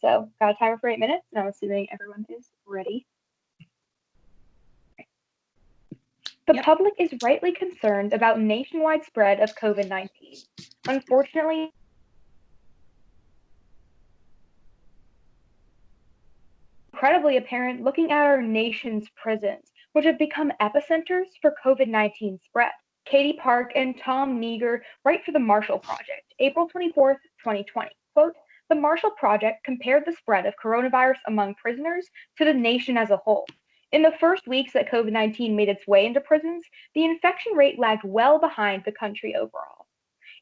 So, got a timer for 8 minutes, and I'm assuming everyone is ready. The public is rightly concerned about nationwide spread of COVID-19. Unfortunately, incredibly apparent looking at our nation's prisons, which have become epicenters for COVID-19 spread. Katie Park and Tom Neger write for the Marshall Project, April 24th, 2020. Quote, the Marshall Project compared the spread of coronavirus among prisoners to the nation as a whole. In the first weeks that COVID-19 made its way into prisons, the infection rate lagged well behind the country overall.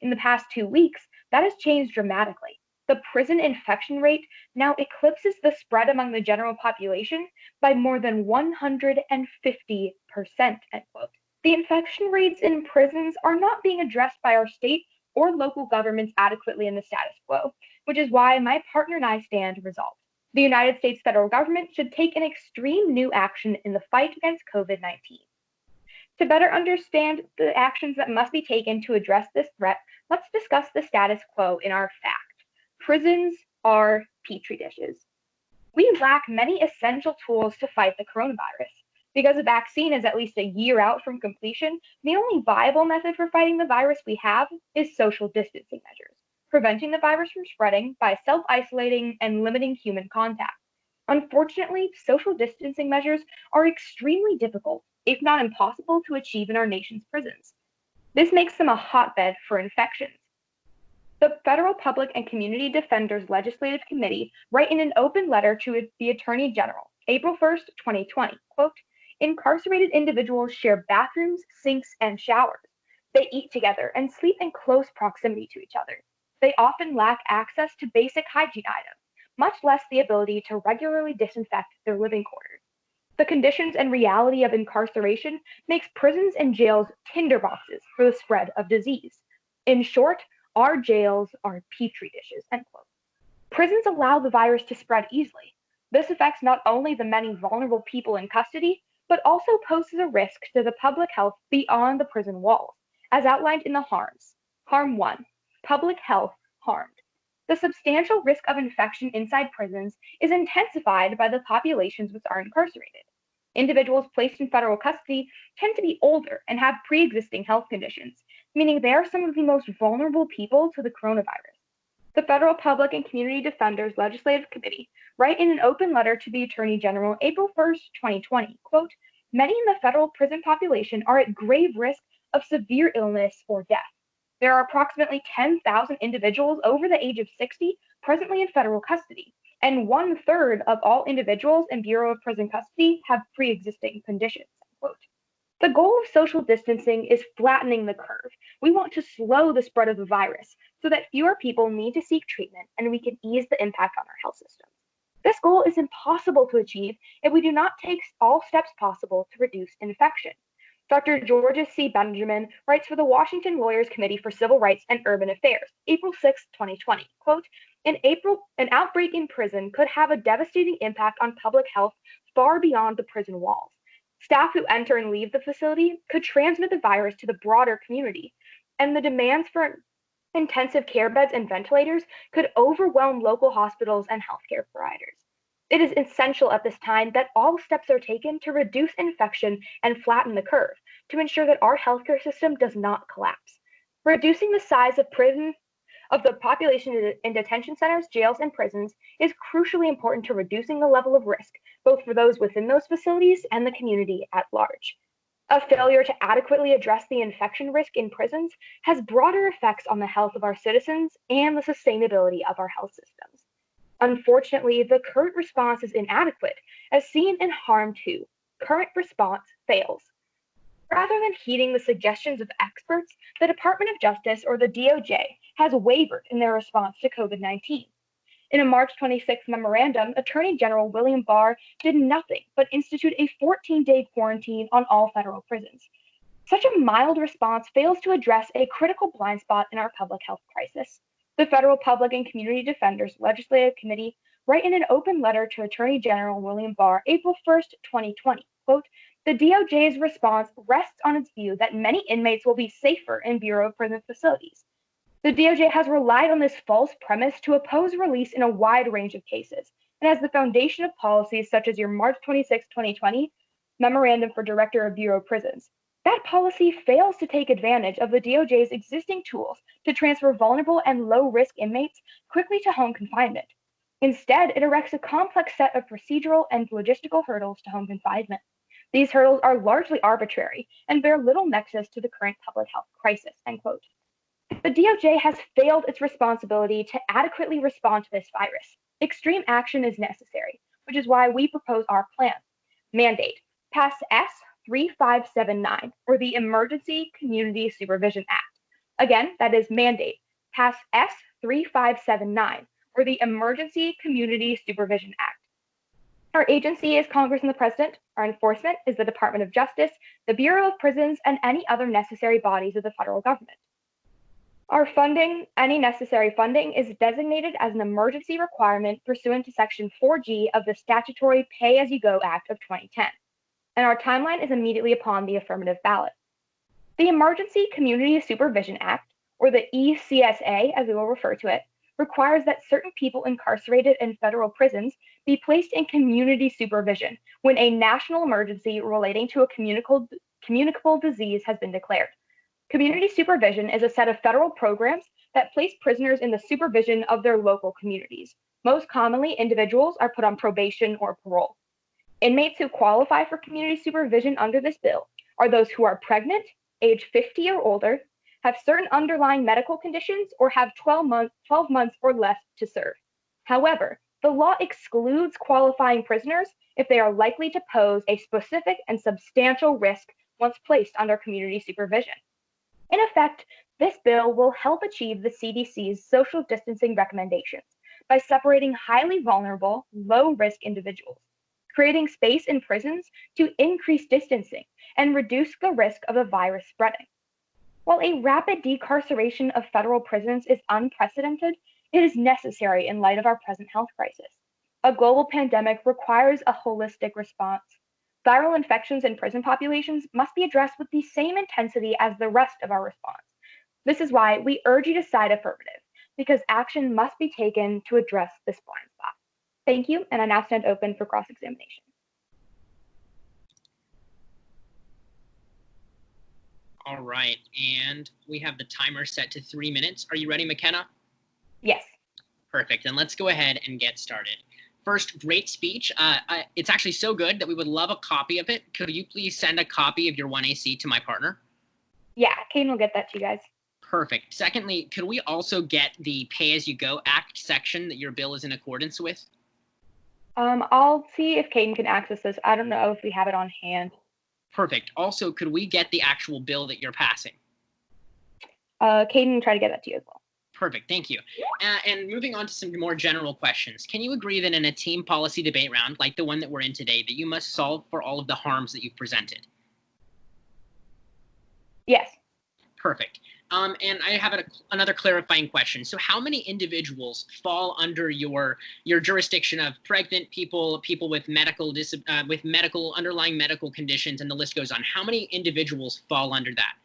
In the past 2 weeks, that has changed dramatically. The prison infection rate now eclipses the spread among the general population by more than 150%, end quote. The infection rates in prisons are not being addressed by our state or local governments adequately in the status quo, which is why my partner and I stand resolved. The United States federal government should take an extreme new action in the fight against COVID-19. To better understand the actions that must be taken to address this threat, let's discuss the status quo in our fact. Prisons are petri dishes. We lack many essential tools to fight the coronavirus. Because a vaccine is at least a year out from completion, the only viable method for fighting the virus we have is social distancing measures, preventing the virus from spreading by self-isolating and limiting human contact. Unfortunately, social distancing measures are extremely difficult, if not impossible, to achieve in our nation's prisons. This makes them a hotbed for infections. The Federal Public and Community Defenders Legislative Committee write in an open letter to the Attorney General, April 1st, 2020, quote, incarcerated individuals share bathrooms, sinks, and showers. They eat together and sleep in close proximity to each other. They often lack access to basic hygiene items, much less the ability to regularly disinfect their living quarters. The conditions and reality of incarceration makes prisons and jails tinderboxes for the spread of disease. In short, our jails are petri dishes, end quote. Prisons allow the virus to spread easily. This affects not only the many vulnerable people in custody, but also poses a risk to the public health beyond the prison walls, as outlined in the harms. Harm 1, public health harmed. The substantial risk of infection inside prisons is intensified by the populations which are incarcerated. Individuals placed in federal custody tend to be older and have pre-existing health conditions, meaning they are some of the most vulnerable people to the coronavirus. The Federal Public and Community Defenders Legislative Committee write in an open letter to the Attorney General, April 1st, 2020, quote, many in the federal prison population are at grave risk of severe illness or death. There are approximately 10,000 individuals over the age of 60 presently in federal custody, and 1/3 of all individuals in Bureau of Prison Custody have pre-existing conditions, end quote. The goal of social distancing is flattening the curve. We want to slow the spread of the virus so that fewer people need to seek treatment and we can ease the impact on our health systems. This goal is impossible to achieve if we do not take all steps possible to reduce infection. Dr. Georgia C. Benjamin writes for the Washington Lawyers Committee for Civil Rights and Urban Affairs, April 6, 2020, quote, in April, an outbreak in prison could have a devastating impact on public health far beyond the prison walls. Staff who enter and leave the facility could transmit the virus to the broader community, and the demands for intensive care beds and ventilators could overwhelm local hospitals and healthcare providers. It is essential at this time that all steps are taken to reduce infection and flatten the curve to ensure that our healthcare system does not collapse. Reducing the size of the population in detention centers, jails, and prisons is crucially important to reducing the level of risk, both for those within those facilities and the community at large. A failure to adequately address the infection risk in prisons has broader effects on the health of our citizens and the sustainability of our health systems. Unfortunately, the current response is inadequate, as seen in Harm 2. Current response fails. Rather than heeding the suggestions of experts, the Department of Justice, or the DOJ, has wavered in their response to COVID-19. In a March 26 memorandum, Attorney General William Barr did nothing but institute a 14-day quarantine on all federal prisons. Such a mild response fails to address a critical blind spot in our public health crisis. The Federal Public and Community Defenders Legislative Committee write in an open letter to Attorney General William Barr, April 1st, 2020, quote, the DOJ's response rests on its view that many inmates will be safer in Bureau of Prison facilities. The DOJ has relied on this false premise to oppose release in a wide range of cases, and as the foundation of policies such as your March 26, 2020 Memorandum for Director of Bureau of Prisons. That policy fails to take advantage of the DOJ's existing tools to transfer vulnerable and low-risk inmates quickly to home confinement. Instead, it erects a complex set of procedural and logistical hurdles to home confinement. These hurdles are largely arbitrary and bear little nexus to the current public health crisis, end quote. The DOJ has failed its responsibility to adequately respond to this virus. Extreme action is necessary, which is why we propose our plan. Mandate. Pass S3579, or the Emergency Community Supervision Act. Again, that is mandate. Pass S3579, or the Emergency Community Supervision Act. Our agency is Congress and the President. Our enforcement is the Department of Justice, the Bureau of Prisons, and any other necessary bodies of the federal government. Our funding, any necessary funding, is designated as an emergency requirement pursuant to Section 4G of the Statutory Pay-As-You-Go Act of 2010, and our timeline is immediately upon the affirmative ballot. The Emergency Community Supervision Act, or the ECSA as we will refer to it, requires that certain people incarcerated in federal prisons be placed in community supervision when a national emergency relating to a communicable disease has been declared. Community supervision is a set of federal programs that place prisoners in the supervision of their local communities. Most commonly, individuals are put on probation or parole. Inmates who qualify for community supervision under this bill are those who are pregnant, age 50 or older, have certain underlying medical conditions, or have 12 months or less to serve. However, the law excludes qualifying prisoners if they are likely to pose a specific and substantial risk once placed under community supervision. In effect, this bill will help achieve the CDC's social distancing recommendations by separating highly vulnerable, low-risk individuals, creating space in prisons to increase distancing and reduce the risk of the virus spreading. While a rapid decarceration of federal prisons is unprecedented, it is necessary in light of our present health crisis. A global pandemic requires a holistic response. Viral infections in prison populations must be addressed with the same intensity as the rest of our response. This is why we urge you to side affirmative, because action must be taken to address this blind spot. Thank you, and I now stand open for cross-examination. All right, and we have the timer set to 3 minutes. Are you ready, McKenna? Yes. Perfect, then let's go ahead and get started. First, great speech. It's actually so good that we would love a copy of it. Could you please send a copy of your 1AC to my partner? Yeah, Caden will get that to you guys. Perfect. Secondly, could we also get the Pay-As-You-Go Act section that your bill is in accordance with? I'll see if Caden can access this. I don't know if we have it on hand. Perfect. Also, could we get the actual bill that you're passing? Caden, try to get that to you as well. Perfect. Thank you. And moving on to some more general questions. Can you agree that in a team policy debate round, like the one that we're in today, that you must solve for all of the harms that you've presented? Yes. Perfect. And I have another clarifying question. So how many individuals fall under your jurisdiction of pregnant people, people with underlying medical conditions, and the list goes on? How many individuals fall under that?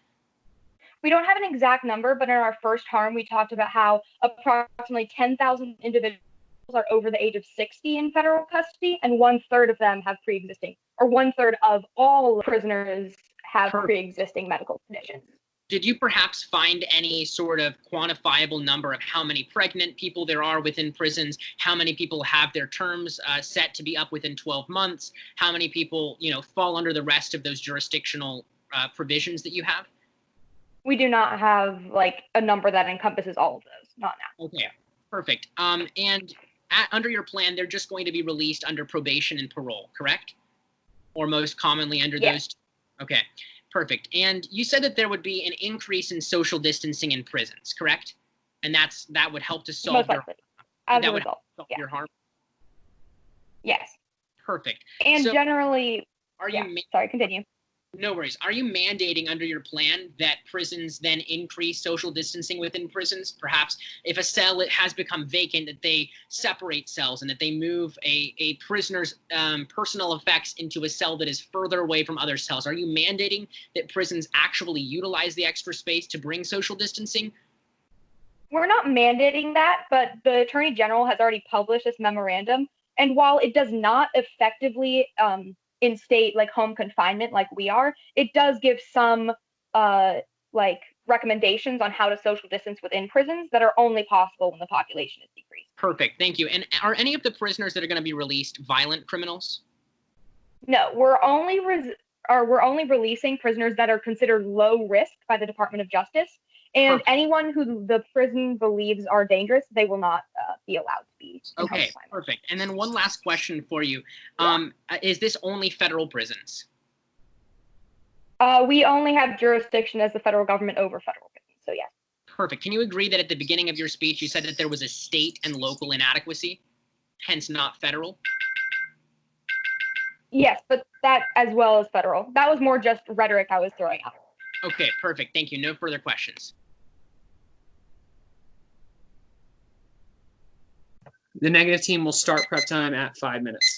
We don't have an exact number, but in our first harm, we talked about how approximately 10,000 individuals are over the age of 60 in federal custody, and 1/3 of them have pre-existing, or 1/3 of all prisoners have pre-existing medical conditions. Did you perhaps find any sort of quantifiable number of how many pregnant people there are within prisons, how many people have their terms set to be up within 12 months, how many people, fall under the rest of those jurisdictional provisions that you have? We do not have a number that encompasses all of those, not now. Okay, perfect. And under your plan, they're just going to be released under probation and parole, correct? Or most commonly under those two? Okay. Perfect. And you said that there would be an increase in social distancing in prisons, correct? And that would help to solve your harm? Yes. Perfect. And so generally, sorry, continue. No worries. Are you mandating under your plan that prisons then increase social distancing within prisons? Perhaps if a cell has become vacant, that they separate cells and that they move a prisoner's personal effects into a cell that is further away from other cells. Are you mandating that prisons actually utilize the extra space to bring social distancing? We're not mandating that, but the Attorney General has already published this memorandum. And while it does not effectively instate like home confinement like we are, it does give some like recommendations on how to social distance within prisons that are only possible when the population is decreased. Perfect. Thank you. And are any of the prisoners that are going to be released violent criminals? No, we're only releasing prisoners that are considered low risk by the Department of Justice. And Perfect. anyone who the prison believes are dangerous, they will not be allowed to be in home confinement. Perfect. And then one last question for you. Is this only federal prisons? We only have jurisdiction as the federal government over federal prisons, so yes. Perfect. Can you agree that at the beginning of your speech, you said that there was a state and local inadequacy, hence not federal? Yes, but that as well as federal. That was more just rhetoric I was throwing out. Okay, perfect. Thank you. No further questions. The negative team will start prep time at 5 minutes.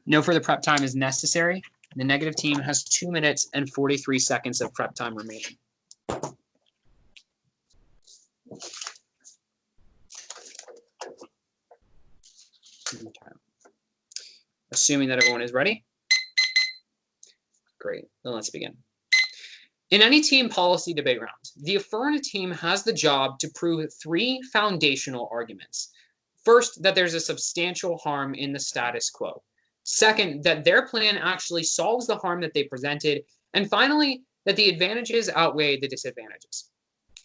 No further prep time is necessary. The negative team has 2 minutes and 43 seconds of prep time remaining. Okay. Assuming that everyone is ready. Great, then let's begin. In any team policy debate round, the affirmative team has the job to prove 3 foundational arguments. First, that there's a substantial harm in the status quo. Second, that their plan actually solves the harm that they presented. And finally, that the advantages outweigh the disadvantages.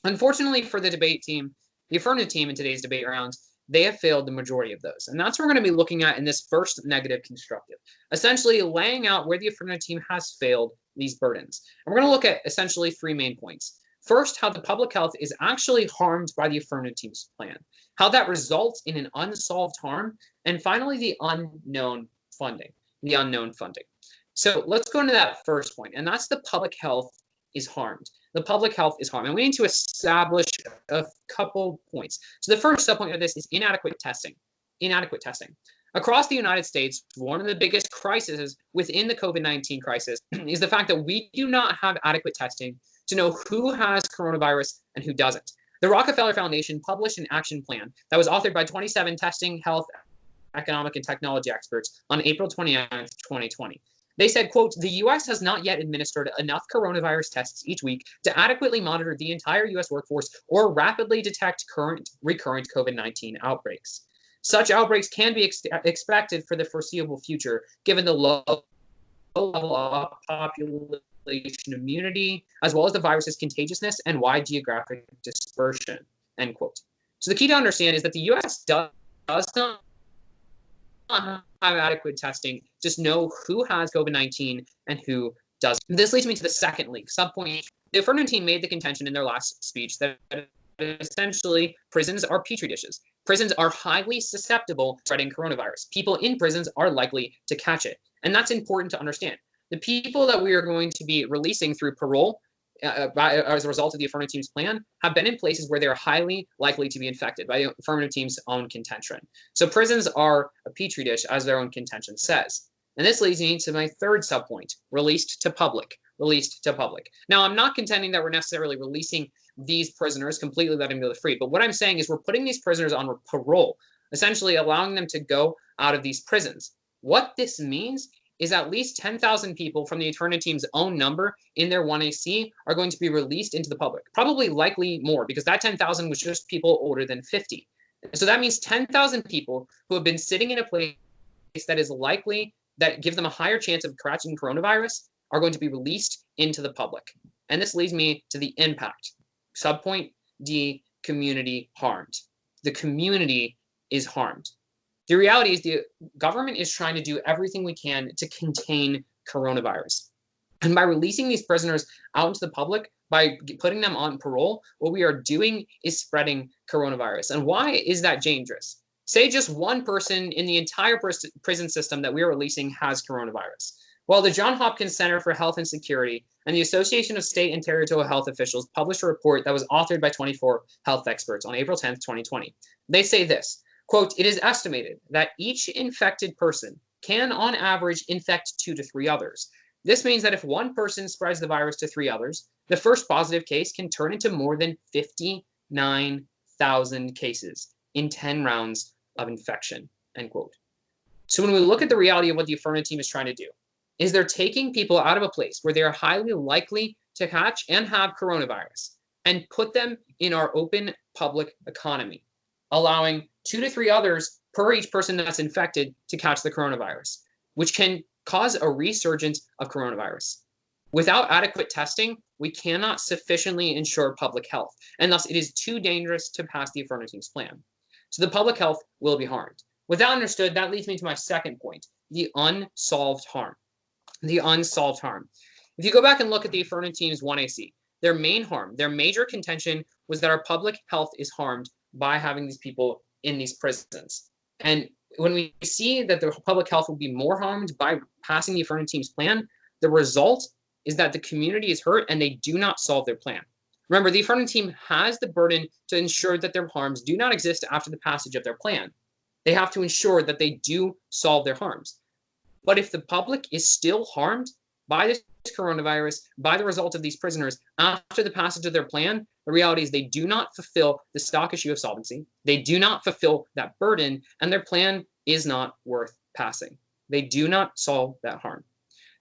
Unfortunately for the debate team, the affirmative team in today's debate round, they have failed the majority of those. And that's what we're going to be looking at in this first negative constructive, essentially laying out where the affirmative team has failed these burdens. And we're going to look at essentially 3 main points. First, how the public health is actually harmed by the affirmative team's plan, how that results in an unsolved harm, and finally, the unknown funding. So let's go into that first point, and that's the public health is harmed. The public health is harmed, and we need to establish a couple points. So the first subpoint of this is inadequate testing. Inadequate testing. Across the United States, one of the biggest crises within the COVID-19 crisis is the fact that we do not have adequate testing to know who has coronavirus and who doesn't. The Rockefeller Foundation published an action plan that was authored by 27 testing, health, economic, and technology experts on April 29th, 2020. They said, quote, the U.S. has not yet administered enough coronavirus tests each week to adequately monitor the entire U.S. workforce or rapidly detect recurrent COVID-19 outbreaks. Such outbreaks can be expected for the foreseeable future, given the low level of population immunity, as well as the virus's contagiousness and wide geographic dispersion, end quote. So the key to understand is that the U.S. does not have adequate testing, just know who has COVID-19 and who doesn't. This leads me to the second leak, subpoint. The affirmative team made the contention in their last speech that essentially prisons are petri dishes. Prisons are highly susceptible to spreading coronavirus. People in prisons are likely to catch it. And that's important to understand. The people that we are going to be releasing through parole as a result of the affirmative team's plan have been in places where they are highly likely to be infected by the affirmative team's own contention. So prisons are a petri dish, as their own contention says. And this leads me to my third subpoint, released to public. Released to public. Now, I'm not contending that we're necessarily releasing these prisoners, completely letting them go free. But what I'm saying is we're putting these prisoners on parole, essentially allowing them to go out of these prisons. What this means is at least 10,000 people from the affirmative team's own number in their 1AC are going to be released into the public. Probably likely more, because that 10,000 was just people older than 50. So that means 10,000 people who have been sitting in a place that is likely, that gives them a higher chance of catching coronavirus, are going to be released into the public. And this leads me to the impact. Subpoint D, community harmed. The community is harmed. The reality is the government is trying to do everything we can to contain coronavirus. And by releasing these prisoners out into the public, by putting them on parole, what we are doing is spreading coronavirus. And why is that dangerous? Say just one person in the entire prison system that we are releasing has coronavirus. Well, the Johns Hopkins Center for Health and Security and the Association of State and Territorial Health Officials published a report that was authored by 24 health experts on April 10th, 2020. They say this, quote, it is estimated that each infected person can, on average, infect 2 to 3 others. This means that if one person spreads the virus to 3 others, the first positive case can turn into more than 59,000 cases in 10 rounds of infection, end quote. So when we look at the reality of what the affirmative team is trying to do, is they're taking people out of a place where they are highly likely to catch and have coronavirus and put them in our open public economy, allowing 2 to 3 others per each person that's infected to catch the coronavirus, which can cause a resurgence of coronavirus. Without adequate testing, we cannot sufficiently ensure public health, and thus it is too dangerous to pass the affirmative team's plan. So the public health will be harmed. With that understood, that leads me to my second point, the unsolved harm. The unsolved harm. If you go back and look at the affirmative team's 1AC, their main harm, their major contention was that our public health is harmed by having these people in these prisons. And when we see that the public health will be more harmed by passing the affirmative team's plan, the result is that the community is hurt and they do not solve their plan. Remember, the affirmative team has the burden to ensure that their harms do not exist after the passage of their plan. They have to ensure that they do solve their harms. But if the public is still harmed by this coronavirus, by the result of these prisoners, after the passage of their plan, the reality is they do not fulfill the stock issue of solvency. They do not fulfill that burden, and their plan is not worth passing. They do not solve that harm.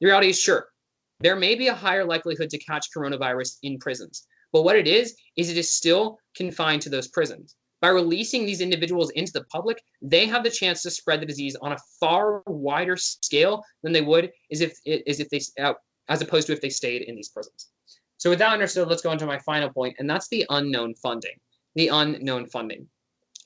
The reality is, sure, there may be a higher likelihood to catch coronavirus in prisons, but what it is it is still confined to those prisons. By releasing these individuals into the public, they have the chance to spread the disease on a far wider scale than they would as opposed to if they stayed in these prisons. So with that understood, let's go into my final point, and that's the unknown funding. The unknown funding.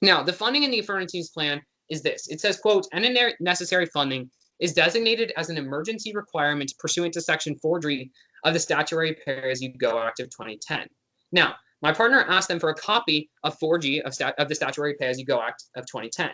Now, the funding in the affirmative team's plan is this. It says, quote, any necessary funding is designated as an emergency requirement pursuant to Section 4G of the Statutory Pay-As-You-Go Act of 2010. Now, my partner asked them for a copy of 4G of the Statutory Pay-As-You-Go Act of 2010.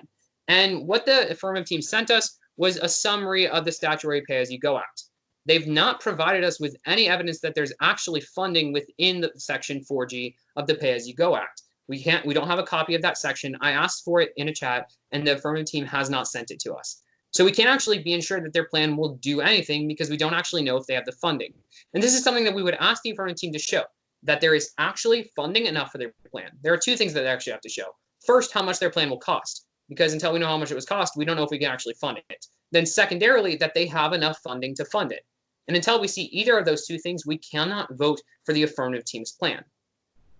And what the affirmative team sent us was a summary of the Statutory Pay-As-You-Go Act. They've not provided us with any evidence that there's actually funding within the Section 4G of the Pay-As-You-Go Act. We don't have a copy of that section. I asked for it in a chat, and the affirmative team has not sent it to us. So we can't actually be ensured that their plan will do anything because we don't actually know if they have the funding. And this is something that we would ask the affirmative team to show, that there is actually funding enough for their plan. There are 2 things that they actually have to show. First, how much their plan will cost, because until we know how much it was cost, we don't know if we can actually fund it. then secondarily, that they have enough funding to fund it. And until we see either of those two things, we cannot vote for the affirmative team's plan.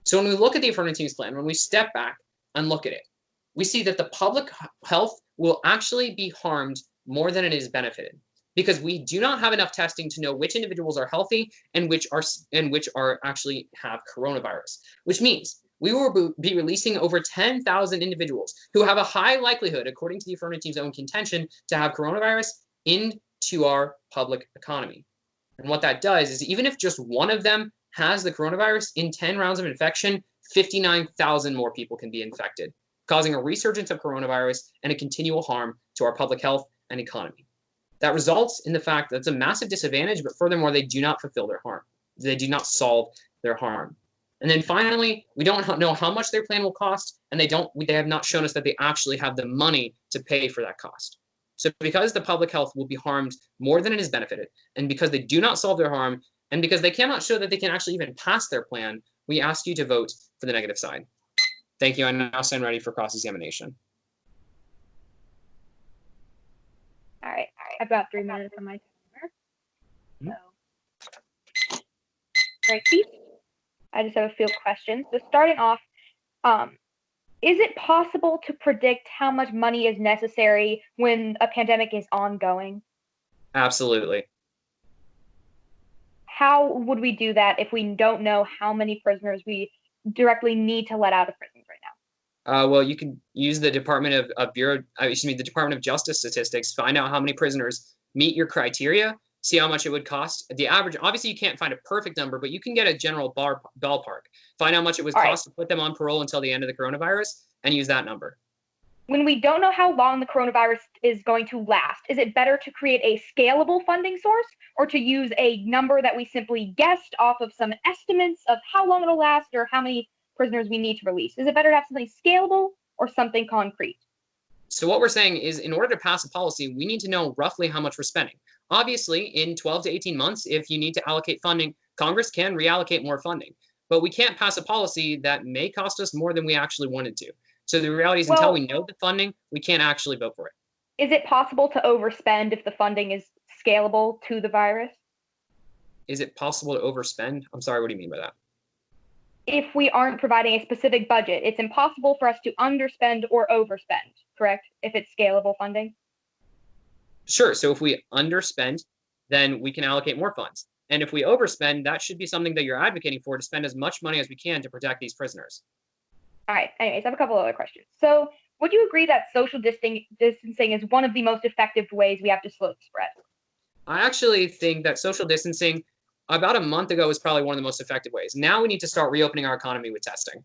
So when we look at the affirmative team's plan, when we step back and look at it, we see that the public health will actually be harmed more than it is benefited, because we do not have enough testing to know which individuals are healthy and which are actually have coronavirus, which means we will be releasing over 10,000 individuals who have a high likelihood, according to the affirmative team's own contention, to have coronavirus into our public economy. And what that does is, even if just one of them has the coronavirus, in 10 rounds of infection, 59,000 more people can be infected, causing a resurgence of coronavirus and a continual harm to our public health and economy. That results in the fact that it's a massive disadvantage, but furthermore, they do not fulfill their harm. They do not solve their harm. And then finally, we don't know how much their plan will cost, and they have not shown us that they actually have the money to pay for that cost. So because the public health will be harmed more than it is benefited, and because they do not solve their harm, and because they cannot show that they can actually even pass their plan, we ask you to vote for the negative side. Thank you. I now stand ready for cross-examination. All right. I've got 3 minutes on my timer. So, great. I just have a few questions. So starting off, is it possible to predict how much money is necessary when a pandemic is ongoing? Absolutely. How would we do that if we don't know how many prisoners we directly need to let out of prisons right now? Well, you can use the Department of Justice statistics, find out how many prisoners meet your criteria, see how much it would cost. The average, obviously you can't find a perfect number, but you can get a general ballpark. Find how much it would cost to put them on parole until the end of the coronavirus and use that number. When we don't know how long the coronavirus is going to last, is it better to create a scalable funding source or to use a number that we simply guessed off of some estimates of how long it'll last or how many prisoners we need to release? Is it better to have something scalable or something concrete? So what we're saying is, in order to pass a policy, we need to know roughly how much we're spending. Obviously, in 12 to 18 months, if you need to allocate funding, Congress can reallocate more funding. But we can't pass a policy that may cost us more than we actually wanted to. So the reality is, until we know the funding, we can't actually vote for it. Is it possible to overspend if the funding is scalable to the virus? Is it possible to overspend? I'm sorry, what do you mean by that? If we aren't providing a specific budget, it's impossible for us to underspend or overspend, correct? If it's scalable funding? Sure. So if we underspend, then we can allocate more funds. And if we overspend, that should be something that you're advocating for, to spend as much money as we can to protect these prisoners. All right. Anyways, I have a couple other questions. So would you agree that social distancing is one of the most effective ways we have to slow the spread? I actually think that social distancing about a month ago was probably one of the most effective ways. Now we need to start reopening our economy with testing.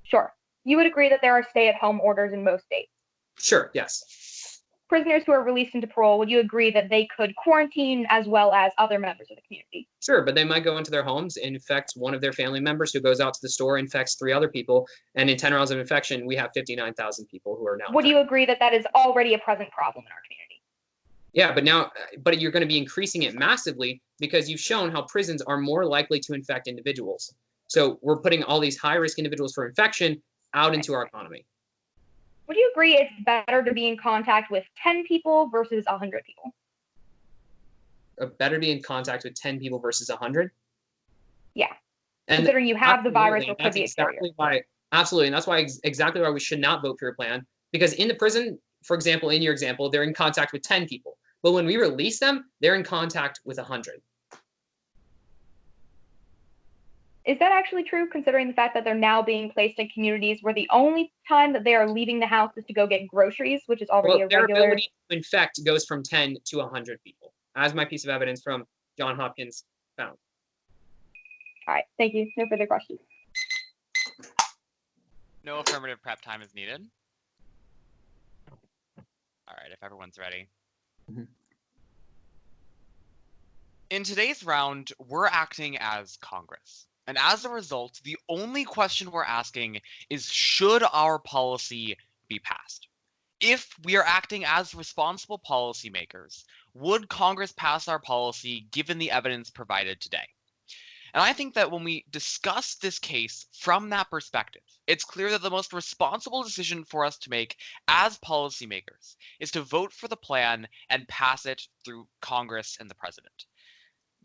Sure. You would agree that there are stay-at-home orders in most states? Sure, yes. Prisoners who are released into parole, would you agree that they could quarantine as well as other members of the community? Sure, but they might go into their homes, infect one of their family members who goes out to the store, infects 3 other people, and in 10 rounds of infection, we have 59,000 people who are now Would you agree that that is already a present problem in our community? Yeah, but you're going to be increasing it massively because you've shown how prisons are more likely to infect individuals. So we're putting all these high-risk individuals for infection out into our economy. Would you agree it's better to be in contact with 10 people versus 100 people? Better be in contact with 10 people versus 100? Yeah. And considering you have the virus or could be exactly absolutely, and that's why exactly why we should not vote for your plan. Because in the prison, for example, in your example, they're in contact with 10 people. But when we release them, they're in contact with 100. Is that actually true, considering the fact that they're now being placed in communities where the only time that they are leaving the house is to go get groceries, which is already a regular... Their ability to infect goes from 10 to 100 people, as my piece of evidence from Johns Hopkins found. All right, thank you. No further questions. No affirmative prep time is needed. All right, if everyone's ready. Mm-hmm. In today's round, we're acting as Congress. And as a result, the only question we're asking is, should our policy be passed? If we are acting as responsible policymakers, would Congress pass our policy given the evidence provided today? And I think that when we discuss this case from that perspective, it's clear that the most responsible decision for us to make as policymakers is to vote for the plan and pass it through Congress and the president.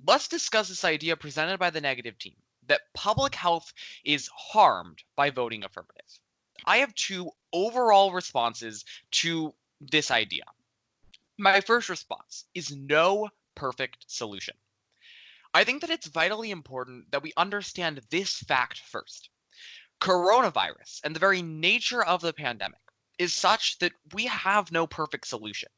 Let's discuss this idea presented by the negative team that public health is harmed by voting affirmative. I have two overall responses to this idea. My first response is no perfect solution. I think that it's vitally important that we understand this fact first. Coronavirus and the very nature of the pandemic is such that we have no perfect solution.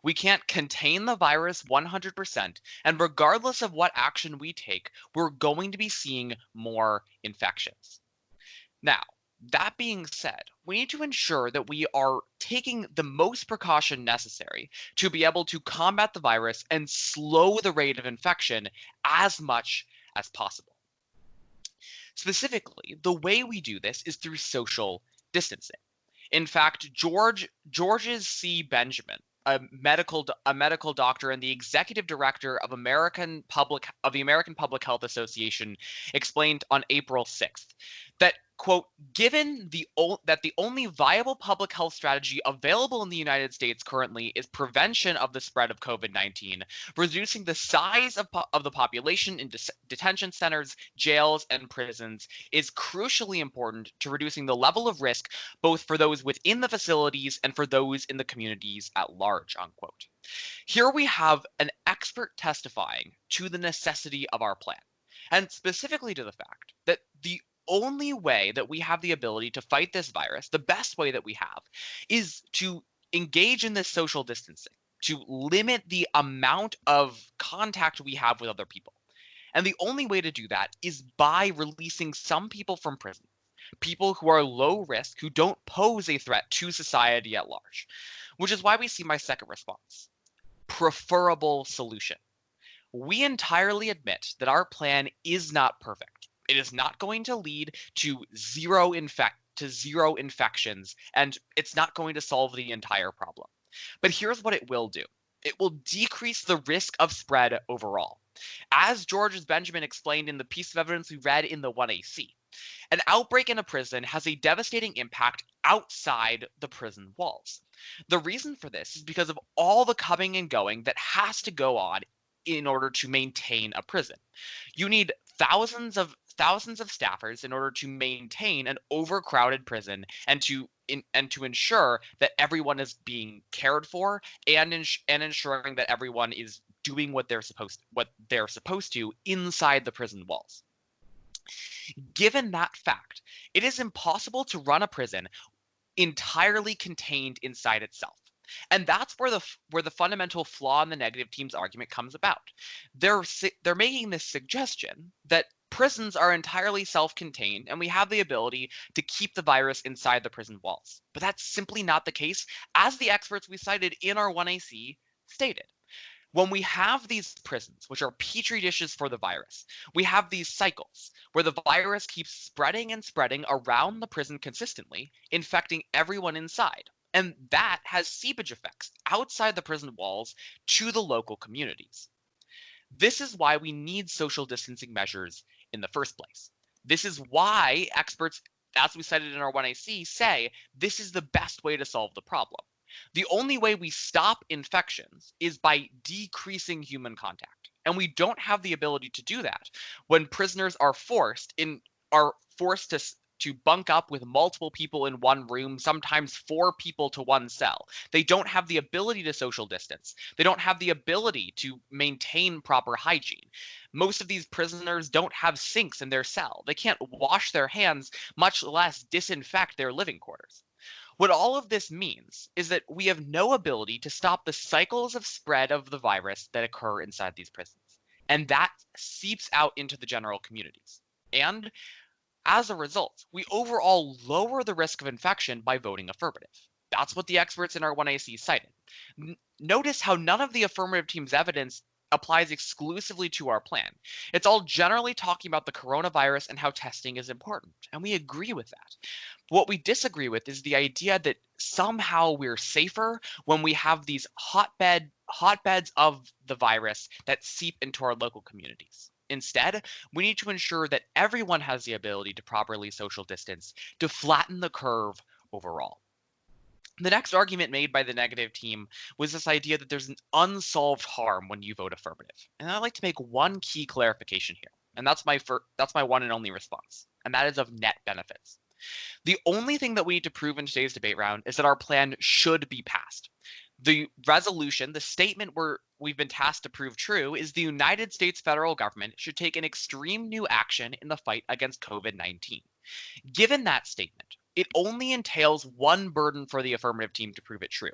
We can't contain the virus 100%, and regardless of what action we take, we're going to be seeing more infections. Now, that being said, we need to ensure that we are taking the most precaution necessary to be able to combat the virus and slow the rate of infection as much as possible. Specifically, the way we do this is through social distancing. In fact, Georges C. Benjamin, a medical doctor and the executive director of the American Public Health Association, explained on April 6th that, quote, given that the only viable public health strategy available in the United States currently is prevention of the spread of COVID-19, reducing the size of the population in detention centers, jails, and prisons is crucially important to reducing the level of risk both for those within the facilities and for those in the communities at large, unquote. Here we have an expert testifying to the necessity of our plan, and specifically to the fact that the only way that we have the ability to fight this virus, the best way that we have, is to engage in this social distancing, to limit the amount of contact we have with other people. And the only way to do that is by releasing some people from prison, people who are low risk, who don't pose a threat to society at large, which is why we see my second response: preferable solution. We entirely admit that our plan is not perfect. It is not going to lead to zero infections, and it's not going to solve the entire problem. But here's what it will do. It will decrease the risk of spread overall. As Georges Benjamin explained in the piece of evidence we read in the 1AC, an outbreak in a prison has a devastating impact outside the prison walls. The reason for this is because of all the coming and going that has to go on in order to maintain a prison. You need thousands of staffers in order to maintain an overcrowded prison and to ensure that everyone is being cared for and ensuring that everyone is doing what they're supposed to inside the prison walls. Given that fact, it is impossible to run a prison entirely contained inside itself. And that's where the fundamental flaw in the negative team's argument comes about. They're making this suggestion that prisons are entirely self-contained and we have the ability to keep the virus inside the prison walls. But that's simply not the case, as the experts we cited in our 1AC stated. When we have these prisons, which are petri dishes for the virus, we have these cycles where the virus keeps spreading and spreading around the prison consistently, infecting everyone inside. And that has seepage effects outside the prison walls to the local communities. This is why we need social distancing measures in the first place. This is why experts, as we cited in our 1AC, say this is the best way to solve the problem. The only way we stop infections is by decreasing human contact. And we don't have the ability to do that when prisoners are forced to bunk up with multiple people in one room, sometimes 4 people to one cell. They don't have the ability to social distance. They don't have the ability to maintain proper hygiene. Most of these prisoners don't have sinks in their cell. They can't wash their hands, much less disinfect their living quarters. What all of this means is that we have no ability to stop the cycles of spread of the virus that occur inside these prisons. And that seeps out into the general communities. And as a result, we overall lower the risk of infection by voting affirmative. That's what the experts in our 1AC cited. Notice how none of the affirmative team's evidence applies exclusively to our plan. It's all generally talking about the coronavirus and how testing is important, and we agree with that. What we disagree with is the idea that somehow we're safer when we have these hotbeds of the virus that seep into our local communities. Instead, we need to ensure that everyone has the ability to properly social distance to flatten the curve overall. The next argument made by the negative team was this idea that there's an unsolved harm when you vote affirmative. And I'd like to make one key clarification here, and that's my one and only response, and that is of net benefits. The only thing that we need to prove in today's debate round is that our plan should be passed. The resolution, the statement we've been tasked to prove true, is the United States federal government should take an extreme new action in the fight against COVID-19. Given that statement, it only entails one burden for the affirmative team to prove it true,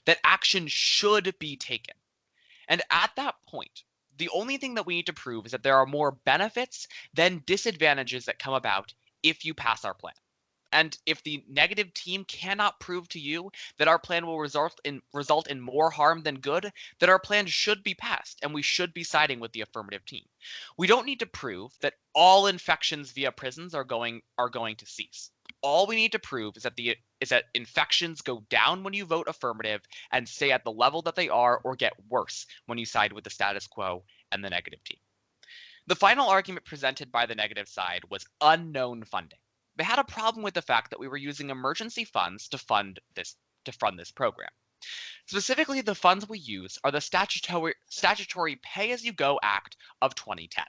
that action should be taken. And at that point, the only thing that we need to prove is that there are more benefits than disadvantages that come about if you pass our plan. And if the negative team cannot prove to you that our plan will result in more harm than good, then our plan should be passed and we should be siding with the affirmative team. We don't need to prove that all infections via prisons are going to cease. All we need to prove is that infections go down when you vote affirmative and stay at the level that they are, or get worse when you side with the status quo and the negative team. The final argument presented by the negative side was unknown funding. They had a problem with the fact that we were using emergency funds to fund this program. Specifically, the funds we use are the statutory Pay-as-you-go Act of 2010.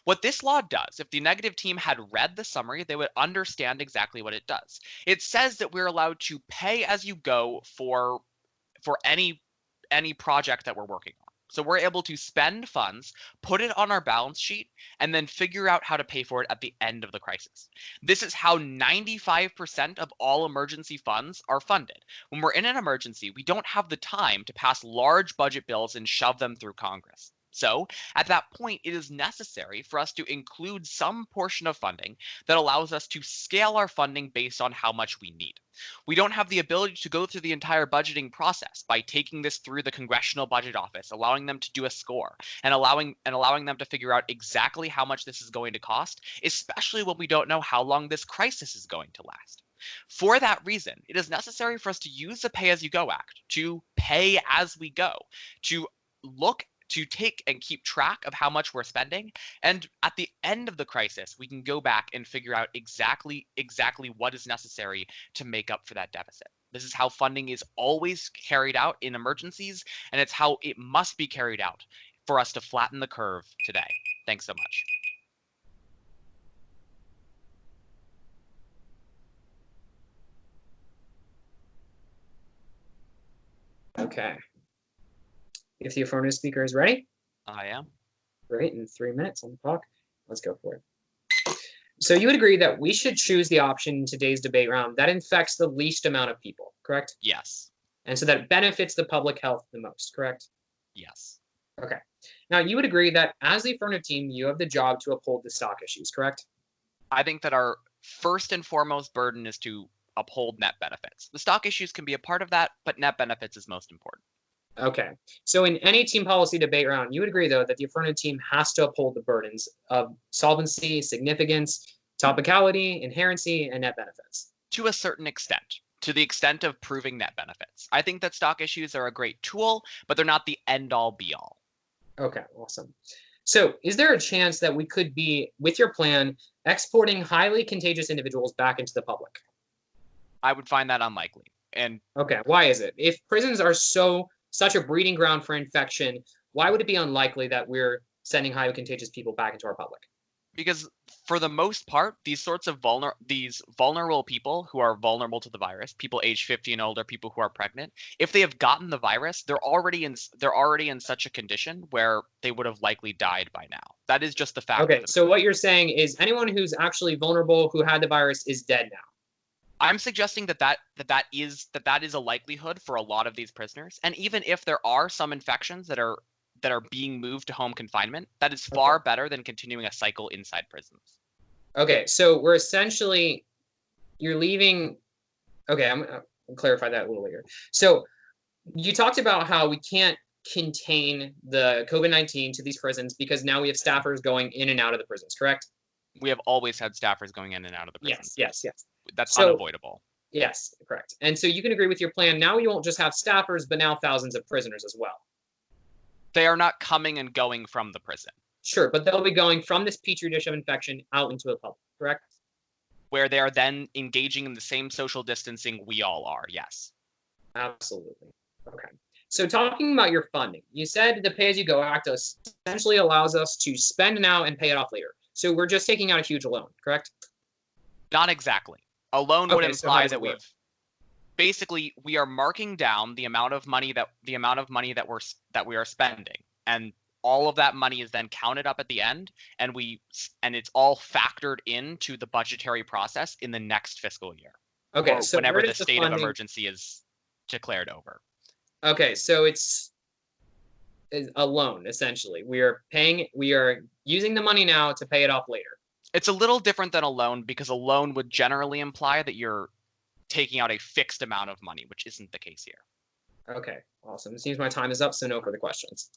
What this law does, if the negative team had read the summary, they would understand exactly what it does. It says that we're allowed to pay as you go for any project that we're working on. So we're able to spend funds, put it on our balance sheet, and then figure out how to pay for it at the end of the crisis. This is how 95% of all emergency funds are funded. When we're in an emergency, we don't have the time to pass large budget bills and shove them through Congress. So at that point, it is necessary for us to include some portion of funding that allows us to scale our funding based on how much we need. We don't have the ability to go through the entire budgeting process by taking this through the Congressional Budget Office, allowing them to do a score, and allowing them to figure out exactly how much this is going to cost, especially when we don't know how long this crisis is going to last. For that reason, it is necessary for us to use the Pay-as-you-go Act to pay as we go, to take and keep track of how much we're spending, and at the end of the crisis, we can go back and figure out exactly what is necessary to make up for that deficit. This is how funding is always carried out in emergencies, and it's how it must be carried out for us to flatten the curve today. Thanks so much. Okay. If the affirmative speaker is ready. I am. Great, in 3 minutes on the clock. Let's go for it. So you would agree that we should choose the option in today's debate round that infects the least amount of people, correct? Yes. And so that it benefits the public health the most, correct? Yes. Okay. Now you would agree that as the affirmative team, you have the job to uphold the stock issues, correct? I think that our first and foremost burden is to uphold net benefits. The stock issues can be a part of that, but net benefits is most important. Okay. So in any team policy debate round, you would agree, though, that the affirmative team has to uphold the burdens of solvency, significance, topicality, inherency, and net benefits. To a certain extent, to the extent of proving net benefits. I think that stock issues are a great tool, but they're not the end-all be-all. Okay, awesome. So is there a chance that we could be, with your plan, exporting highly contagious individuals back into the public? I would find that unlikely. And okay, why is it? If prisons are such a breeding ground for infection, why would it be unlikely that we're sending highly contagious people back into our public? Because for the most part, these sorts of vulnerable people who are vulnerable to the virus, people age 50 and older, people who are pregnant, if they have gotten the virus, they're already in such a condition where they would have likely died by now. That is just the fact. Okay, so what you're saying is anyone who's actually vulnerable who had the virus is dead now. I'm suggesting that is a likelihood for a lot of these prisoners, and even if there are some infections that are being moved to home confinement, that is far better than continuing a cycle inside prisons. Okay, so we're essentially you're leaving. Okay, I'll clarify that a little later. So you talked about how we can't contain the COVID-19 to these prisons because now we have staffers going in and out of the prisons, correct? We have always had staffers going in and out of the prisons. Yes. That's unavoidable. Yes, correct. And so you can agree with your plan. Now you won't just have staffers, but now thousands of prisoners as well. They are not coming and going from the prison. Sure, but they'll be going from this petri dish of infection out into the public, correct? Where they are then engaging in the same social distancing we all are, yes. Absolutely. Okay. So talking about your funding, you said the Pay-As-You-Go Act essentially allows us to spend now and pay it off later. So we're just taking out a huge loan, correct? Not exactly. A loan would Okay, so how imply does it that work? basically we are marking down the amount of money that we are spending, and all of that money is then counted up at the end, and it's all factored into the budgetary process in the next fiscal year, Okay, or so whenever where the does the state of funding? emergency is declared over. Okay, so it's a loan essentially. We are using the money now to pay it off later. It's a little different than a loan, because a loan would generally imply that you're taking out a fixed amount of money, which isn't the case here. Okay, awesome. It seems my time is up, so no further questions.